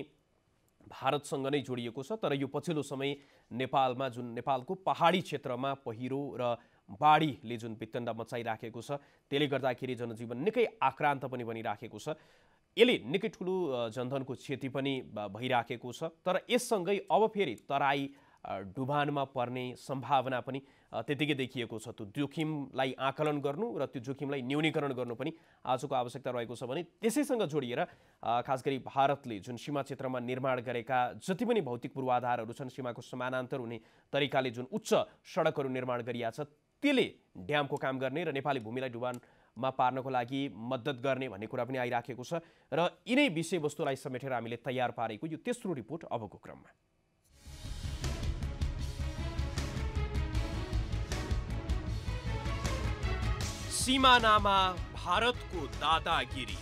भारतसँग नै जोडिएको छ, तर यो पछिल्लो समय नेपालमा जुन नेपालको पहाडी क्षेत्रमा पहिरो र बाढीले जुन वितण्ड मचाइराखेको छ, त्यसले गर्दाखेरि जनजीवन निकै आक्रान्त पनि बनिराखेको छ। यसले निकै ठुलो जनधनको क्षति पनि भइराखेको छ। तर यससँगै अब फेरि तराई डुबानमा पर्ने सम्भावना पनि त्यतिकै देखिएको छ। त्यो जोखिमलाई आकलन गर्नु र त्यो जोखिमलाई न्यूनीकरण गर्नु पनि आजको आवश्यकता रहेको छ भने त्यसैसँग जोडिएर खास गरी भारतले जुन सीमा क्षेत्रमा निर्माण गरेका जति पनि भौतिक पूर्वाधारहरू छन्, सीमाको समानान्तर हुने तरिकाले जुन उच्च सडकहरू निर्माण गरिया छ, त्यसले ड्यामको काम गर्ने र नेपाली भूमिलाई डुबानमा पार्नको लागि मद्दत गर्ने भन्ने कुरा पनि आइराखेको छ र यिनै विषयवस्तुलाई समेटेर हामीले तयार पारेको यो तेस्रो रिपोर्ट अबको क्रममा। सीमानामा भारतको दादागिरी।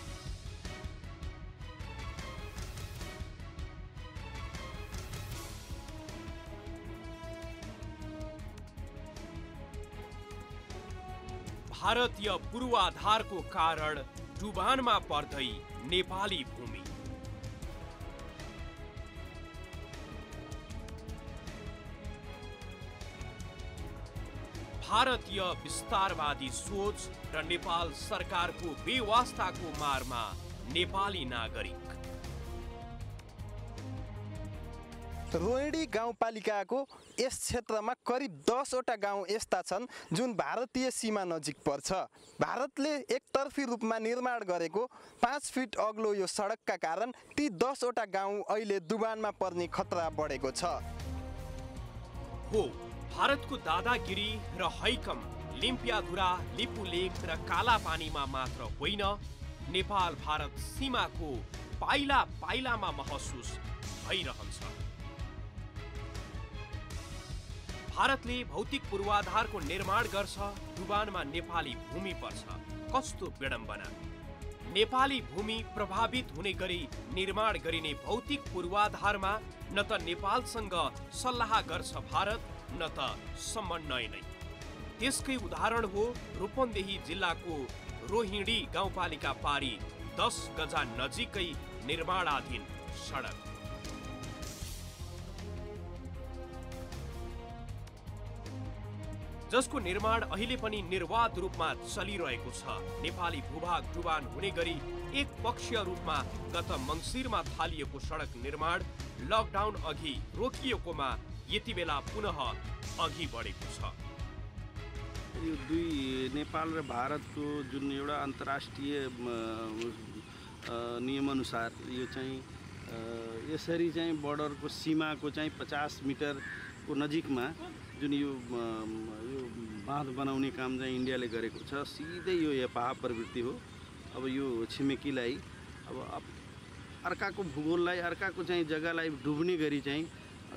भारतीय पूर्वाधारको कारण डुबानमा पर्दै नेपाली भूमि। भारतीय विस्तारवादी सोच र नेपाल सरकारको बेवास्ताको मारमा नेपाली नागरिक। रोहिणी गाउँपालिकाको यस क्षेत्रमा करिब 10वटा गाउँ यस्ता छन् जुन भारतीय सीमा नजिक पर्छ। भारतले एकतर्फी रूपमा निर्माण गरेको 5 फिट अग्लो यो सडकका कारण ती 10वटा गाउँ अहिले डुबानमा पर्ने खतरा बढेको छ। हो, भारतको दादागिरी र हैकम लिम्पियाधुरा, लिपुलेक र कालापानीमा मात्र होइन, नेपाल भारत सीमाको पाइला पाइलामा महसुस भइरहन्छ। भारतले भौतिक पूर्वाधारको निर्माण गर्छ, डुबानमा नेपाली भूमि पर्छ। कस्तो विडम्बना! नेपाली भूमि प्रभावित हुने गरी निर्माण गरिने भौतिक पूर्वाधारमा न त नेपालसँग सल्लाह गर्छ भारत, न त समन्वय नै। त्यसकै उदाहरण हो रूपन्देही जिल्लाको रोहिणी गाउँपालिका पारी 10 गजा नजिकै निर्माणाधीन सडक। जसको निर्माण अहिले पनि निर्वाध रूपमा चलिरहेको छ। नेपाली भूभाग डुबान हुने गरी एक पक्षीय रूपमा गत मङ्सिरमा थालिएको सडक निर्माण लकडाउन अघि रोकिएकोमा यति बेला पुनः अघि बढेको छ। यो दुई नेपाल र भारतको जुन एउटा अन्तर्राष्ट्रिय नियमअनुसार यो चाहिँ यसरी चाहिँ बोर्डरको सीमाको चाहिँ 50 मिटरको नजिकमा जुन यो बाँध बनाउने काम चाहिँ इन्डियाले गरेको छ, सिधै यो एपाह प्रवृत्ति हो। अब यो छिमेकीलाई अब अर्काको भूगोललाई, अर्काको चाहिँ जग्गालाई डुब्ने गरी चाहिँ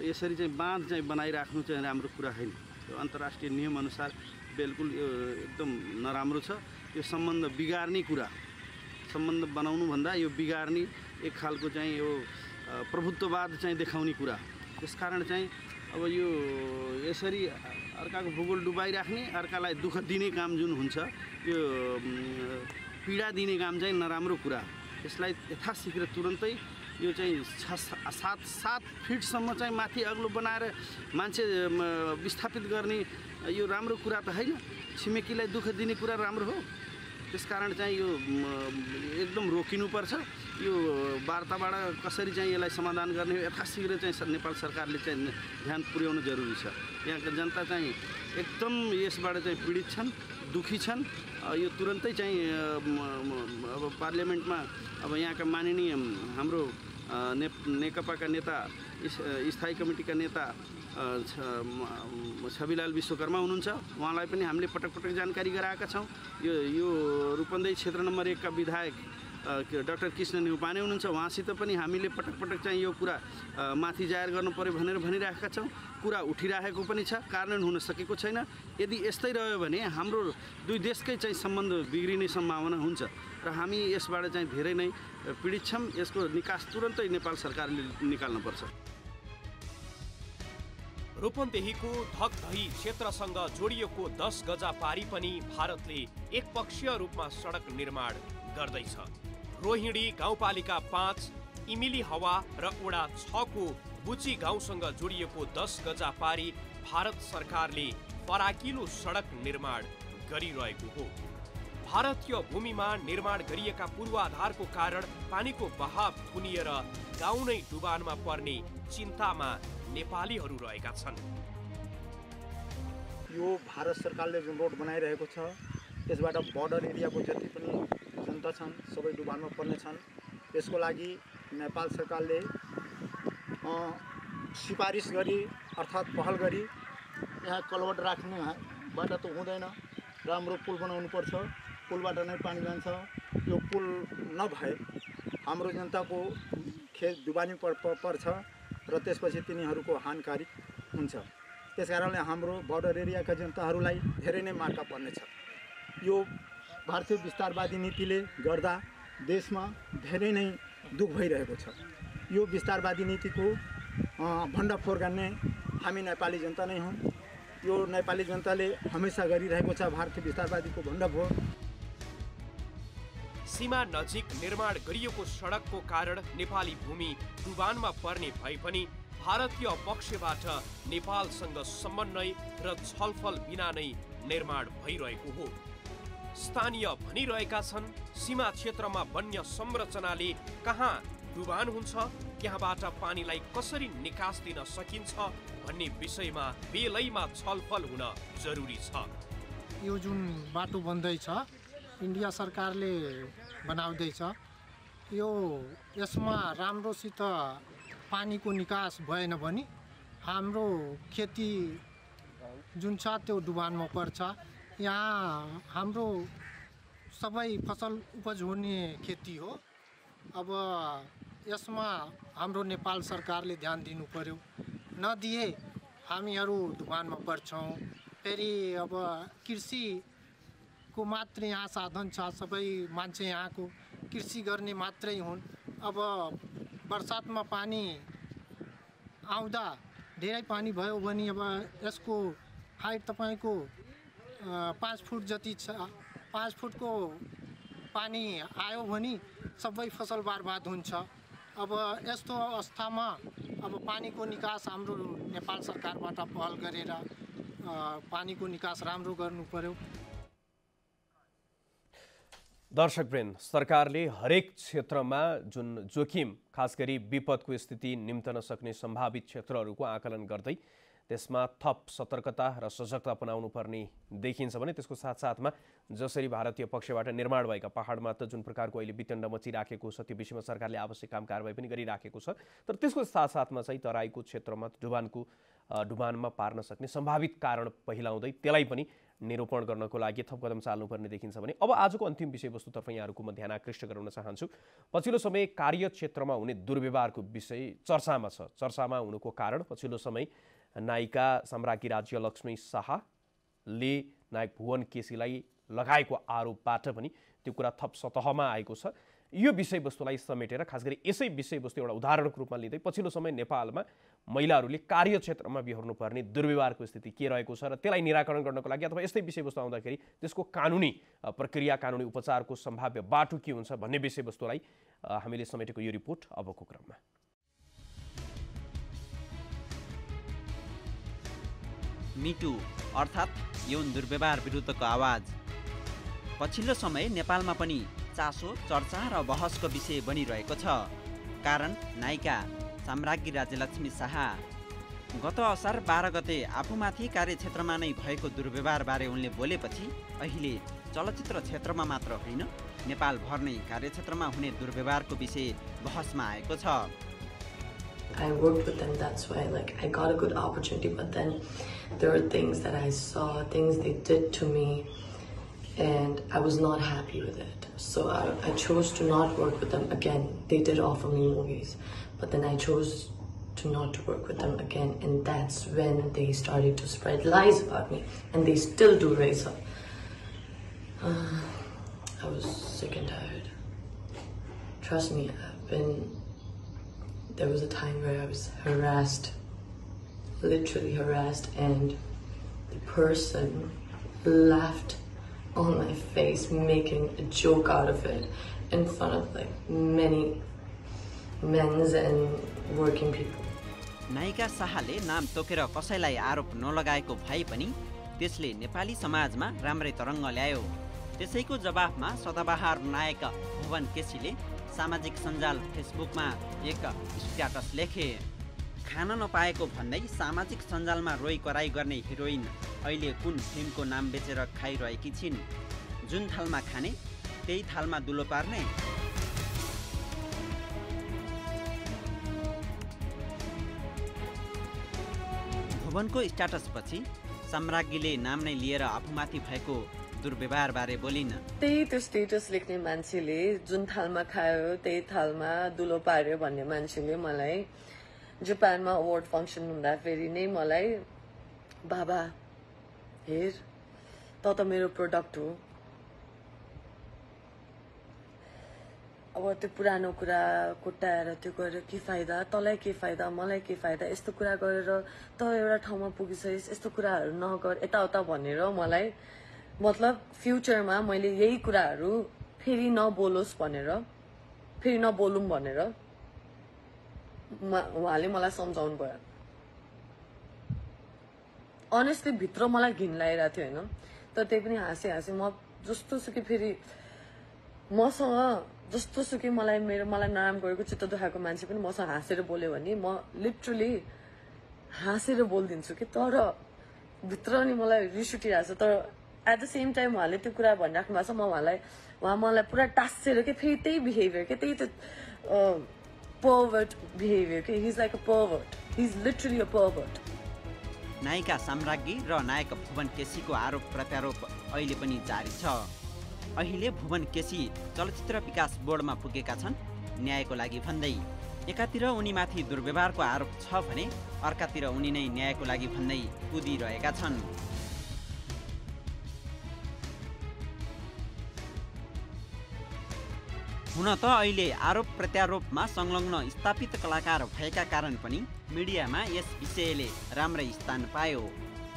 यसरी चाहिँ बाँध चाहिँ बनाइराख्नु चाहिँ राम्रो कुरा होइन। यो अन्तर्राष्ट्रिय नियमअनुसार बिल्कुल यो एकदम नराम्रो छ। यो सम्बन्ध बिगार्ने कुरा, सम्बन्ध बनाउनुभन्दा यो बिगार्ने एक खालको चाहिँ यो प्रभुत्ववाद चाहिँ देखाउने कुरा। त्यसकारण चाहिँ अब यो यसरी अर्काको भूगोल डुबाइराख्ने, अर्कालाई दुःख दिने काम जुन हुन्छ, यो पीडा दिने काम चाहिँ नराम्रो कुरा। यसलाई यथाशीघ्र तुरन्तै यो चाहिँ 7 फिटसम्म चाहिँ माथि अग्लो बनाएर मान्छे विस्थापित गर्ने यो राम्रो कुरा त होइन। छिमेकीलाई दुःख दिने कुरा राम्रो हो। त्यसकारण चाहिँ यो एकदम रोकिनुपर्छ। यो वार्ताबाट कसरी चाहिँ यसलाई समाधान गर्ने हो यथाशीघ्र चाहिँ नेपाल सरकारले चाहिँ ध्यान पुर्याउनु जरुरी छ। यहाँका जनता चाहिँ एकदम यसबाट चाहिँ पीडित छन्, दुखी छन्। यो तुरन्तै चाहिँ अब पार्लियामेन्टमा अब यहाँका माननीय हाम्रो नेकपाका नेता, स्थायी कमिटीका नेता छविलाल विश्वकर्मा हुनुहुन्छ। उहाँलाई पनि हामीले पटक पटक जानकारी गराएका छौँ। यो रूपन्देही क्षेत्र नम्बर 1 का विधायक डाक्टर कृष्ण न्युपाने हुनुहुन्छ। उहाँसित पनि हामीले पटक पटक चाहिँ यो कुरा माथि जाहेर गर्नु पर्यो भनेर भनिरहेका छौँ। कुरा उठिरहेको पनि छ, कार्यान्वयन हुन सकेको छैन। यदि यस्तै रह्यो भने हाम्रो दुई देशकै चाहिँ सम्बन्ध बिग्रिने सम्भावना हुन्छ र हामी यसबाट चाहिँ धेरै नै पीडित छौँ। यसको निकास तुरन्तै नेपाल सरकारले निकाल्नुपर्छ। रूपन्देहीको धकधही क्षेत्रसँग जोडिएको 10 गजा पारी पनि भारतले एकपक्षीय रूपमा सडक निर्माण गर्दैछ। रोहिणी गाउँपालिका 5, इमिली हवा र वडा 6 को बुची गाउँसँग जोडिएको 10 गजा पारी भारत सरकारले फराकिलो सडक निर्माण गरिरहेको हो। भारतीय भूमिमा निर्माण गरिएका पूर्वाधारको कारण पानीको बहाव थुनिएर गाउँ नै डुबानमा पर्ने चिन्तामा नेपालीहरू रहेका छन्। यो भारत सरकारले जुन रोड बनाइरहेको छ, यसबाट बर्डर एरियाको जति पनि जनता छन् सबै डुबानमा पर्ने छन्। यसको लागि नेपाल सरकारले सिफारिस गरी अर्थात् पहल गरी यहाँ कलवट राख्ने बाटा त हुँदैन, राम्रो पुल बनाउनु पर्छ, पुलबाट नै पानी जान्छ। यो पुल नभए हाम्रो जनताको खेत डुबानी पर्छ र त्यसपछि तिनीहरूको हानिकारक हुन्छ। त्यसकारणले हाम्रो बर्डर एरियाका जनताहरूलाई धेरै नै मार्का पर्नेछ। यो भारतीय विस्तारवादी नीतिले गर्दा देशमा धेरै नै दुःख भइरहेको छ। यो विस्तारवादी नीतिको भण्डाफोर गर्ने हामी नेपाली जनता नै हौँ। यो नेपाली जनताले हमेसा गरिरहेको छ भारतीय विस्तारवादीको भण्डाफोर। सीमा नजिक निर्माण गरिएको सडकको कारण नेपाली भूमि डुबानमा पर्ने भए पनि भारतीय पक्षबाट नेपालसँग समन्वय र छलफल बिना नै निर्माण भइरहेको हो। स्थानीय भनिरहेका छन् सीमा क्षेत्रमा वन्य संरचनाले कहाँ डुबान हुन्छ, त्यहाँबाट पानीलाई कसरी निकास दिन सकिन्छ भन्ने विषयमा बेलैमा छलफल हुन जरुरी छ। यो जुन बाटो बन्दैछ इन्डिया सरकारले बनाउँदैछ, यो यसमा राम्रोसित पानीको निकास भएन भने हाम्रो खेती जुन छ त्यो डुबानमा पर्छ। यहाँ हाम्रो सबै फसल उपज हुने खेती हो। अब यसमा हाम्रो नेपाल सरकारले ध्यान दिनु पर्यो, नदिए हामीहरू डुबानमा पर्छौँ। फेरि अब कृषिको मात्र यहाँ साधन छ, सबै मान्छे यहाँको कृषि गर्ने मात्रै हुन्। अब बर्सातमा पानी आउँदा धेरै पानी भयो भने अब यसको हाइट तपाईँको 5 फुट जति छ। 5 फुटको पानी आयो भने सबै फसल बर्बाद हुन्छ। अब यस्तो अवस्थामा अब पानीको निकास हाम्रो नेपाल सरकारबाट पहल गरेर पानीको निकास राम्रो गर्नु पर्यो। दर्शकवृन्द, सरकारले हरेक क्षेत्रमा जुन जोखिम खास गरी विपदको स्थिति निम्तन सक्ने सम्भावित क्षेत्रहरूको आकलन गर्दै त्यसमा थप सतर्कता र सजगता अपनाउनु पर्ने देखिन्छ भने त्यसको साथसाथमा जसरी भारतीय पक्षबाट निर्माण भएका पहाडमा त जुन प्रकारको अहिले वितण्ड मचिराखेको छ त्यो विषयमा सरकारले आवश्यक काम कारबाही पनि गरिराखेको छ। तर त्यसको साथसाथमा चाहिँ तराईको क्षेत्रमा डुबानमा पार्न सक्ने सम्भावित कारण पहिलाउँदै त्यसलाई पनि निरूपण गर्नको लागि थप कदम चाल्नुपर्ने देखिन्छ भने अब आजको अन्तिम विषयवस्तुतर्फ यहाँहरूको म ध्यान आकृष्ट गराउन चाहन्छु। पछिल्लो समय कार्यक्षेत्रमा हुने दुर्व्यवहारको विषय चर्चामा छ। चर्चामा हुनुको कारण पछिल्लो समय नायिका सम्राज्ञी राज्यलक्ष्मी शाहले नायक भुवन केसीलाई लगाएको आरोपबाट पनि त्यो कुरा थप सतहमा आएको छ। यो विषयवस्तुलाई समेटेर खास गरी यसै विषयवस्तु एउटा उदाहरणको रूपमा लिँदै पछिल्लो समय नेपालमा महिलाहरूले कार्यक्षेत्रमा बिहोर्नुपर्ने दुर्व्यवहारको स्थिति के रहेको छ र त्यसलाई निराकरण गर्नको लागि अथवा यस्तै विषयवस्तु आउँदाखेरि त्यसको कानुनी प्रक्रिया, कानुनी उपचारको सम्भाव्य बाटो के हुन्छ भन्ने विषयवस्तुलाई हामीले समेटेको यो रिपोर्ट अबको क्रममा। मिटु अर्थात् यौन दुर्व्यवहार विरुद्धको आवाज पछिल्लो समय नेपालमा पनि चासो, चर्चा र बहसको विषय बनिरहेको छ। कारण नायिका सम्राज्ञी राज्यलक्ष्मी शाह गत असार 12 गते आफूमाथि कार्यक्षेत्रमा नै भएको दुर्व्यवहारबारे उनले बोलेपछि अहिले चलचित्र क्षेत्रमा मात्र होइन नेपालभर नै कार्यक्षेत्रमा हुने दुर्व्यवहारको विषय बहसमा आएको छ। I worked with them, that's why I got a good opportunity, but then there are things that I saw, things they did to me, and I was not happy with it. So I chose to not work with them again. They did offer me movies, but then I chose to not to work with them again, and that's when they started to spread lies about me, and they still do, Raisa. I was sick and tired. Trust me, there was a time where I was harassed, literally harassed, and the person laughed on my face, making a joke out of it in front of many men's and working people. नायिका शाहले नाम तोकेर कसैलाई आरोप नलगाएको भए पनि त्यसले नेपाली समाजमा राम्रै तरङ्ग ल्यायो। त्यसैको जवाफमा सदाबहार नायक भुवन केसीले सामाजिक सञ्जाल फेसबुकमा एक स्ट्याटस लेखे। खान नपाएको भन्दै सामाजिक सञ्जालमा रोइ कराई गर्ने हिरोइन अहिले कुन फिल्मको नाम बेचेर खाइरहेकी छिन्? जुन थालमा खाने त्यही थालमा दुलो पार्ने? भुवनको स्ट्याटसपछि साम्राज्ञीले नाम नै लिएर आफूमाथि भएको दुर्व्यवहारबारे बोलिन्। त्यही त्यो स्टेटस लेख्ने मान्छेले जुन थालमा खायो त्यही थालमा दुलो पार्यो भन्ने मान्छेले मलाई जापानमा अवार्ड फङ्सन हुँदाखेरि नै मलाई बाबा हेर त मेरो प्रोडक्ट हो, अब त्यो पुरानो कुरा कोट्याएर त्यो गरेर के फाइदा, तँलाई के फाइदा, मलाई के फाइदा, यस्तो कुरा गरेर त एउटा ठाउँमा पुगिसकिस्, यस्तो कुराहरू नगर यताउता भनेर मलाई मतलब फ्युचरमा मैले यही कुराहरू फेरि नबोलोस् भनेर, फेरि नबोलौँ भनेर उहाँले मलाई सम्झाउनु भयो। अनेस्टली भित्र मलाई घिन लागिरहेको थियो होइन, तर त्यही पनि हाँसे म जस्तो सुकै फेरि मसँग जस्तो सुकै मलाई नराम्रो गरेको चित्त दुखाएको मान्छे पनि मसँग हाँसेर बोल्यो भने म लिटरली हाँसेर बोलिदिन्छु कि, तर भित्र नि मलाई रिस उठिरहेको छ। तर एट द सेम टाइम उहाँले त्यो कुरा भनिराख्नु भएको छ, उहाँ मलाई पुरा टाँसेर के फेरि त्यही बिहेभियर के त्यही त्यो पर्भर्ट बिहेभियर के, he is like a pervert, he is literally a pervert. नायिका साम्राज्ञी र नायक भुवन केसीको आरोप प्रत्यारोप अहिले पनि जारी छ। अहिले भुवन केसी चलचित्र विकास बोर्डमा पुगेका छन् न्यायको लागि भन्दै। एकातिर उनीमाथि दुर्व्यवहारको आरोप छ भने अर्कातिर उनी नै न्यायको लागि भन्दै कुदिरहेका छन्। हुन त अहिले आरोप प्रत्यारोपमा संलग्न स्थापित कलाकार भएका कारण पनि मिडियामा यस विषयले राम्रै स्थान पायो।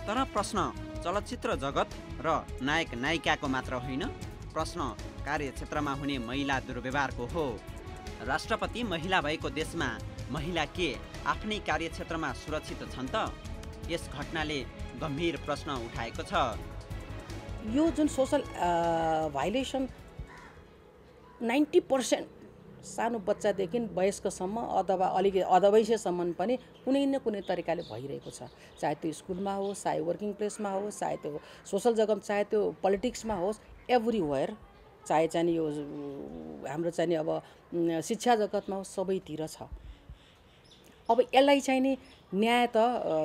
तर प्रश्न चलचित्र जगत र नायक नायिकाको मात्र होइन, प्रश्न कार्यक्षेत्रमा हुने महिला दुर्व्यवहारको हो। राष्ट्रपति महिला भएको देशमा महिला के आफ्नै कार्यक्षेत्रमा सुरक्षित छन् त? यस घटनाले गम्भीर प्रश्न उठाएको छ। यो जुन सोसल भाइलेसन 90% सानो बच्चादेखि वयस्कसम्म अथवा अलिकति अधवैंशसम्म पनि कुनै न कुनै तरिकाले भइरहेको छ। चाहे त्यो स्कुलमा होस्, चाहे वर्किङ प्लेसमा होस्, चाहे त्यो सोसल जगत, चाहे त्यो पोलिटिक्समा होस्, एभ्रिवेयर, चाहे चाहिँ यो हाम्रो चाहिँ अब शिक्षा जगतमा होस्, सबैतिर छ। अब यसलाई चाहिँ नि न्याय त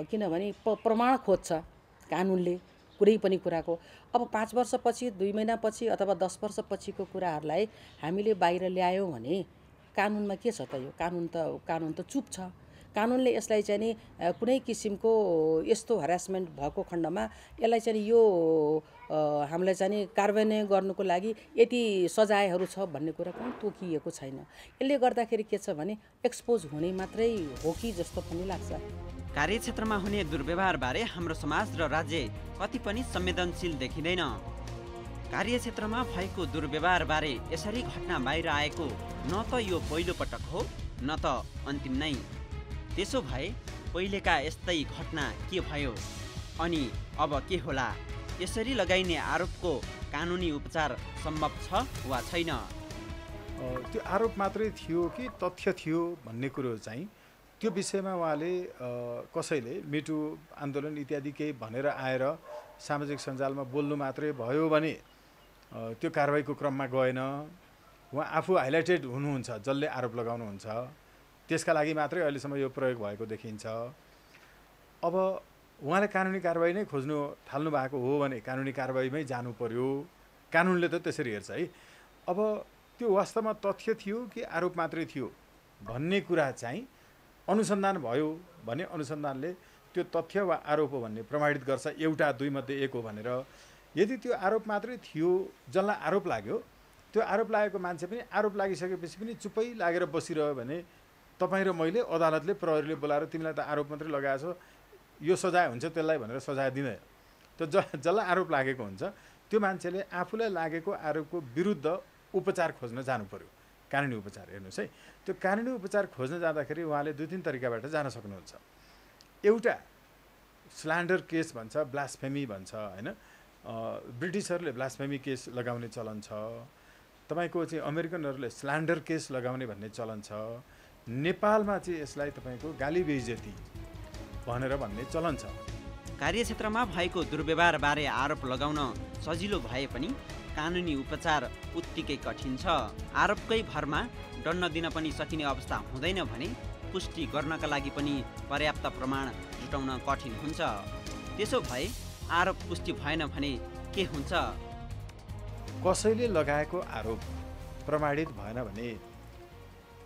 किनभने प्रमाण खोज्छ कानुनले कुनै पनि कुराको। अब 5 वर्षपछि, 2 महिनापछि अथवा 10 वर्षपछिको कुराहरूलाई हामीले बाहिर ल्यायौँ भने कानुनमा के छ त? यो कानुन त चुप छ। कानुनले यसलाई चाहिँ नि कुनै किसिमको यस्तो हरासमेन्ट भएको खण्डमा यसलाई चाहिँ यो हामीलाई चाहिँ नि कार्यान्वयन गर्नुको लागि यति सजायहरू छ भन्ने कुरा पनि तोकिएको छैन। यसले गर्दाखेरि के छ भने एक्सपोज हुने मात्रै हो कि जस्तो पनि लाग्छ। कार्यक्षेत्रमा हुने दुर्व्यवहारबारे हाम्रो समाज र राज्य कति पनि संवेदनशील देखिँदैन। कार्यक्षेत्रमा भएको दुर्व्यवहारबारे यसरी घटना बाहिर आएको न त यो पहिलो पटक हो न त अन्तिम नै। त्यसो भए पहिलेका यस्तै घटना के भयो अनि अब के होला? यसरी लगाइने आरोपको कानुनी उपचार सम्भव छ वा छैन? त्यो आरोप मात्रै थियो कि तथ्य थियो भन्ने कुरो चाहिँ त्यो विषयमा उहाँले कसैले मिटु आन्दोलन इत्यादि केही भनेर आएर सामाजिक सञ्जालमा बोल्नु मात्रै भयो भने त्यो कारबाहीको क्रममा गएन। उहाँ आफू हाइलाइटेड हुनुहुन्छ, जसले आरोप लगाउनुहुन्छ, त्यसका लागि मात्रै अहिलेसम्म यो प्रयोग भएको देखिन्छ। अब उहाँले कानुनी कारबाही नै खोज्नु थाल्नु भएको हो भने कानुनी कारबाहीमै जानु पर्यो। कानुनले त त्यसरी हेर्छ है। अब त्यो वास्तवमा तथ्य थियो कि आरोप मात्रै थियो भन्ने कुरा चाहिँ अनुसन्धान भयो भने अनुसन्धानले त्यो तथ्य वा आरोप हो भन्ने प्रमाणित गर्छ, एउटा दुई मध्ये एक हो भनेर। यदि त्यो आरोप मात्रै थियो, जसलाई आरोप लाग्यो, त्यो आरोप लागेको मान्छे पनि आरोप लागिसकेपछि पनि चुप्पै लागेर बसिरह्यो भने तपाईँ र मैले अदालतले प्रहरीले बोलाएर तिमीलाई त आरोप मात्रै लगाएछौ, यो सजाय हुन्छ त्यसलाई भनेर सजाय दिँदैन। त्यो जसलाई आरोप लागेको हुन्छ त्यो मान्छेले आफूलाई लागेको आरोपको विरुद्ध उपचार खोज्न जानु पर्यो, कानुनी उपचार। हेर्नुहोस् है, त्यो कानुनी उपचार खोज्न जाँदाखेरि उहाँले 2-3 तरिकाबाट जान सक्नुहुन्छ। एउटा स्ल्यान्डर केस भन्छ, ब्लास्फेमी भन्छ होइन। ब्रिटिसहरूले ब्लास्फेमी केस लगाउने चलन छ। तपाईँको चाहिँ अमेरिकनहरूले स्ल्यान्डर केस लगाउने भन्ने चलन छ। नेपालमा चाहिँ यसलाई तपाईँको गाली बेइज्जती भनेर भन्ने चलन छ। कार्यक्षेत्रमा भएको दुर्व्यवहारबारे आरोप लगाउन सजिलो भए पनि कानुनी उपचार उत्तिकै कठिन छ। आरोपकै भरमा दण्ड दिन पनि सकिने अवस्था हुँदैन भने पुष्टि गर्नका लागि पनि पर्याप्त प्रमाण जुटाउन कठिन हुन्छ। त्यसो भए आरोप पुष्टि भएन भने के हुन्छ? कसैले लगाएको आरोप प्रमाणित भएन भने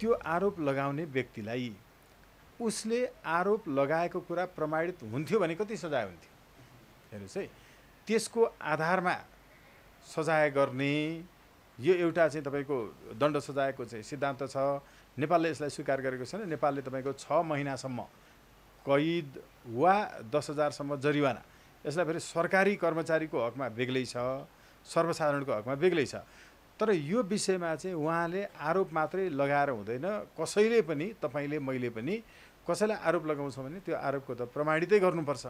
त्यो आरोप लगाउने व्यक्तिलाई उसले आरोप लगाएको कुरा प्रमाणित हुन्थ्यो भने कति सजाय हुन्थ्यो? हेर्नुहोस् है, त्यसको आधारमा सजाय गर्ने यो एउटा चाहिँ तपाईँको दण्ड सजायको चाहिँ सिद्धान्त छ। नेपालले यसलाई स्वीकार गरेको छैन। नेपालले तपाईँको 6 महिनासम्म कैद वा 10,000सम्म जरिवाना, यसलाई फेरि सरकारी कर्मचारीको हकमा बेग्लै छ, सर्वसाधारणको हकमा बेग्लै छ। तर यो विषयमा चाहिँ उहाँले आरोप मात्रै लगाएर हुँदैन। कसैले पनि, तपाईँले मैले पनि कसैलाई आरोप लगाउँछौँ भने त्यो आरोपको त प्रमाणितै गर्नुपर्छ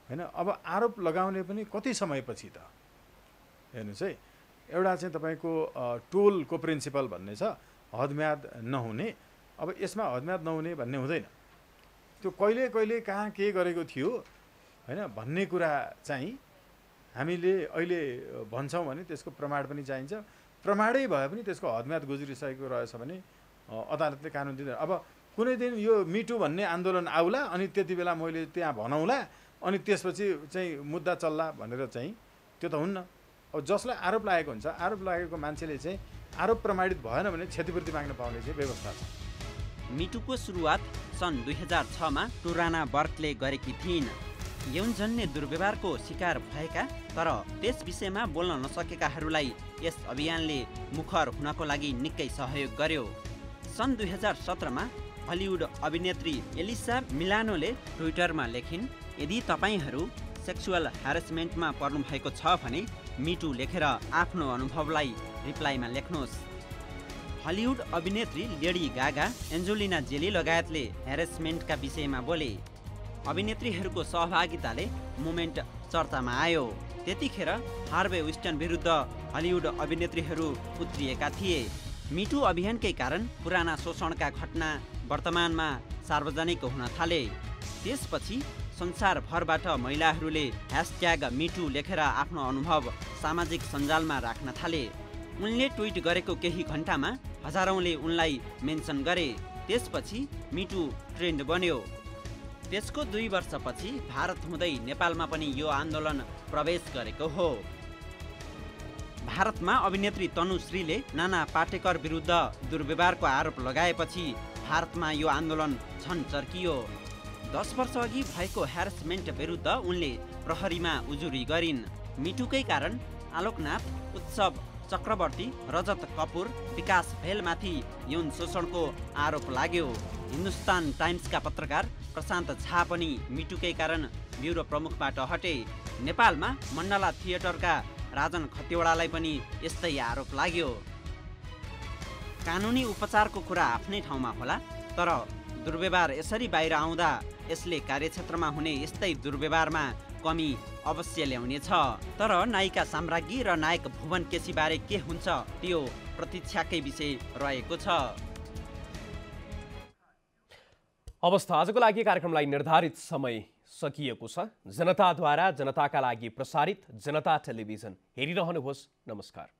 हैन। अब आरोप लगाउने पनि कति समयपछि त? हेर्नुहोस् है, एउटा चाहिँ तपाईँको टोलको प्रिन्सिपल भन्ने छ, हदम्याद नहुने। अब यसमा हदम्याद नहुने भन्ने हुँदैन। त्यो कहिले कहिले कहाँ के गरेको थियो हैन भन्ने कुरा चाहिँ हामीले अहिले भन्छौँ भने त्यसको प्रमाण पनि चाहिन्छ। प्रमाणै भए पनि त्यसको हदम्याद गुज्रिसकेको रहेछ भने अदालतले कानुन दिँदैन। अब कुनै दिन यो मिटु भन्ने आन्दोलन आउला अनि त्यति बेला मैले त्यहाँ भनौँला अनि त्यसपछि चाहिँ मुद्दा चल्ला भनेर चाहिँ त्यो त हुन्न। अब जसलाई आरोप लागेको हुन्छ, आरोप लागेको मान्छेले चाहिँ आरोप प्रमाणित भएन भने क्षतिपूर्ति माग्न पाउने चाहिँ व्यवस्था छ। मिटुको सुरुवात सन् 2006मा टुराना बर्कले गरेकी थिइन्। यौनजन्य दुर्व्यवहारको शिकार भएका तर त्यस विषयमा बोल्न नसकेकाहरूलाई यस अभियानले मुखर हुनको लागि निकै सहयोग गर्यो। सन् 2017मा हलिउड अभिनेत्री एलिसा मिलानोले ट्विटरमा लेखिन्, यदि तपाईहरू सेक्सुअल ह्यारेसमेन्टमा पर्नु भएको छ भने मिटु लेखेर आफ्नो अनुभवलाई रिप्लाईमा लेख्नुहोस्। हलिउड अभिनेत्री लेडी गागा, एन्जेलिना जोली लगायतले ह्यारेसमेन्टका विषयमा बोले। अभिनेत्रीहरूको सहभागिताले मुभमेन्ट चर्चामा आयो। त्यतिखेर हार्वे विस्टन विरुद्ध हलिउड अभिनेत्रीहरू उत्रिएका थिए। मिटु अभियानकै कारण पुराना शोषणका घटना वर्तमानमा सार्वजनिक हुन थाले। त्यसपछि संसारभरबाट महिलाहरूले ह्यासट्याग मिटु लेखेर आफ्नो अनुभव सामाजिक सञ्जालमा राख्न थाले। उनले ट्विट गरेको केही घण्टामा हजारौंले उनलाई मेन्सन गरे। त्यसपछि मिटु ट्रेन्ड बन्यो। त्यसको 2 वर्षपछि भारत हुँदै नेपालमा पनि यो आन्दोलन प्रवेश गरेको हो। भारतमा अभिनेत्री तनुश्रीले नाना पाटेकर विरुद्ध दुर्व्यवहारको आरोप लगाएपछि भारतमा यो आन्दोलन झन चर्कियो। 10 वर्ष अघि भएको ह्यारेसमेन्ट विरुद्ध उनले प्रहरीमा उजुरी गरिन्। मिटुकै कारण आलोकनाथ, उत्सव चक्रवर्ती, रजत कपुर, विकास भेलमाथि यौन शोषणको आरोप लाग्यो। हिन्दुस्तान टाइम्सका पत्रकार प्रशान्त झा पनि मिटुकै कारण ब्युरो प्रमुखबाट हटे। नेपालमा मण्डला थिएटरका राजन खतिवडालाई पनि यस्तै आरोप लाग्यो। कानुनी उपचारको कुरा आफ्नै ठाउँमा होला, तर दुर्व्यवहार यसरी बाहिर आउँदा यसले कार्यक्षेत्रमा हुने यस्तै दुर्व्यवहारमा कमी अवश्य ल्याउनेछ। तर नायिका साम्राज्ञी र नायक भुवन केसीबारे के हुन्छ त्यो प्रतीक्षाकै विषय रहेको छ। अवस्था आजको लागि कार्यक्रमलाई निर्धारित समय सकिएको छ। जनताद्वारा जनताका लागि प्रसारित जनता टेलिभिजन हेरिरहनुहोस्। नमस्कार।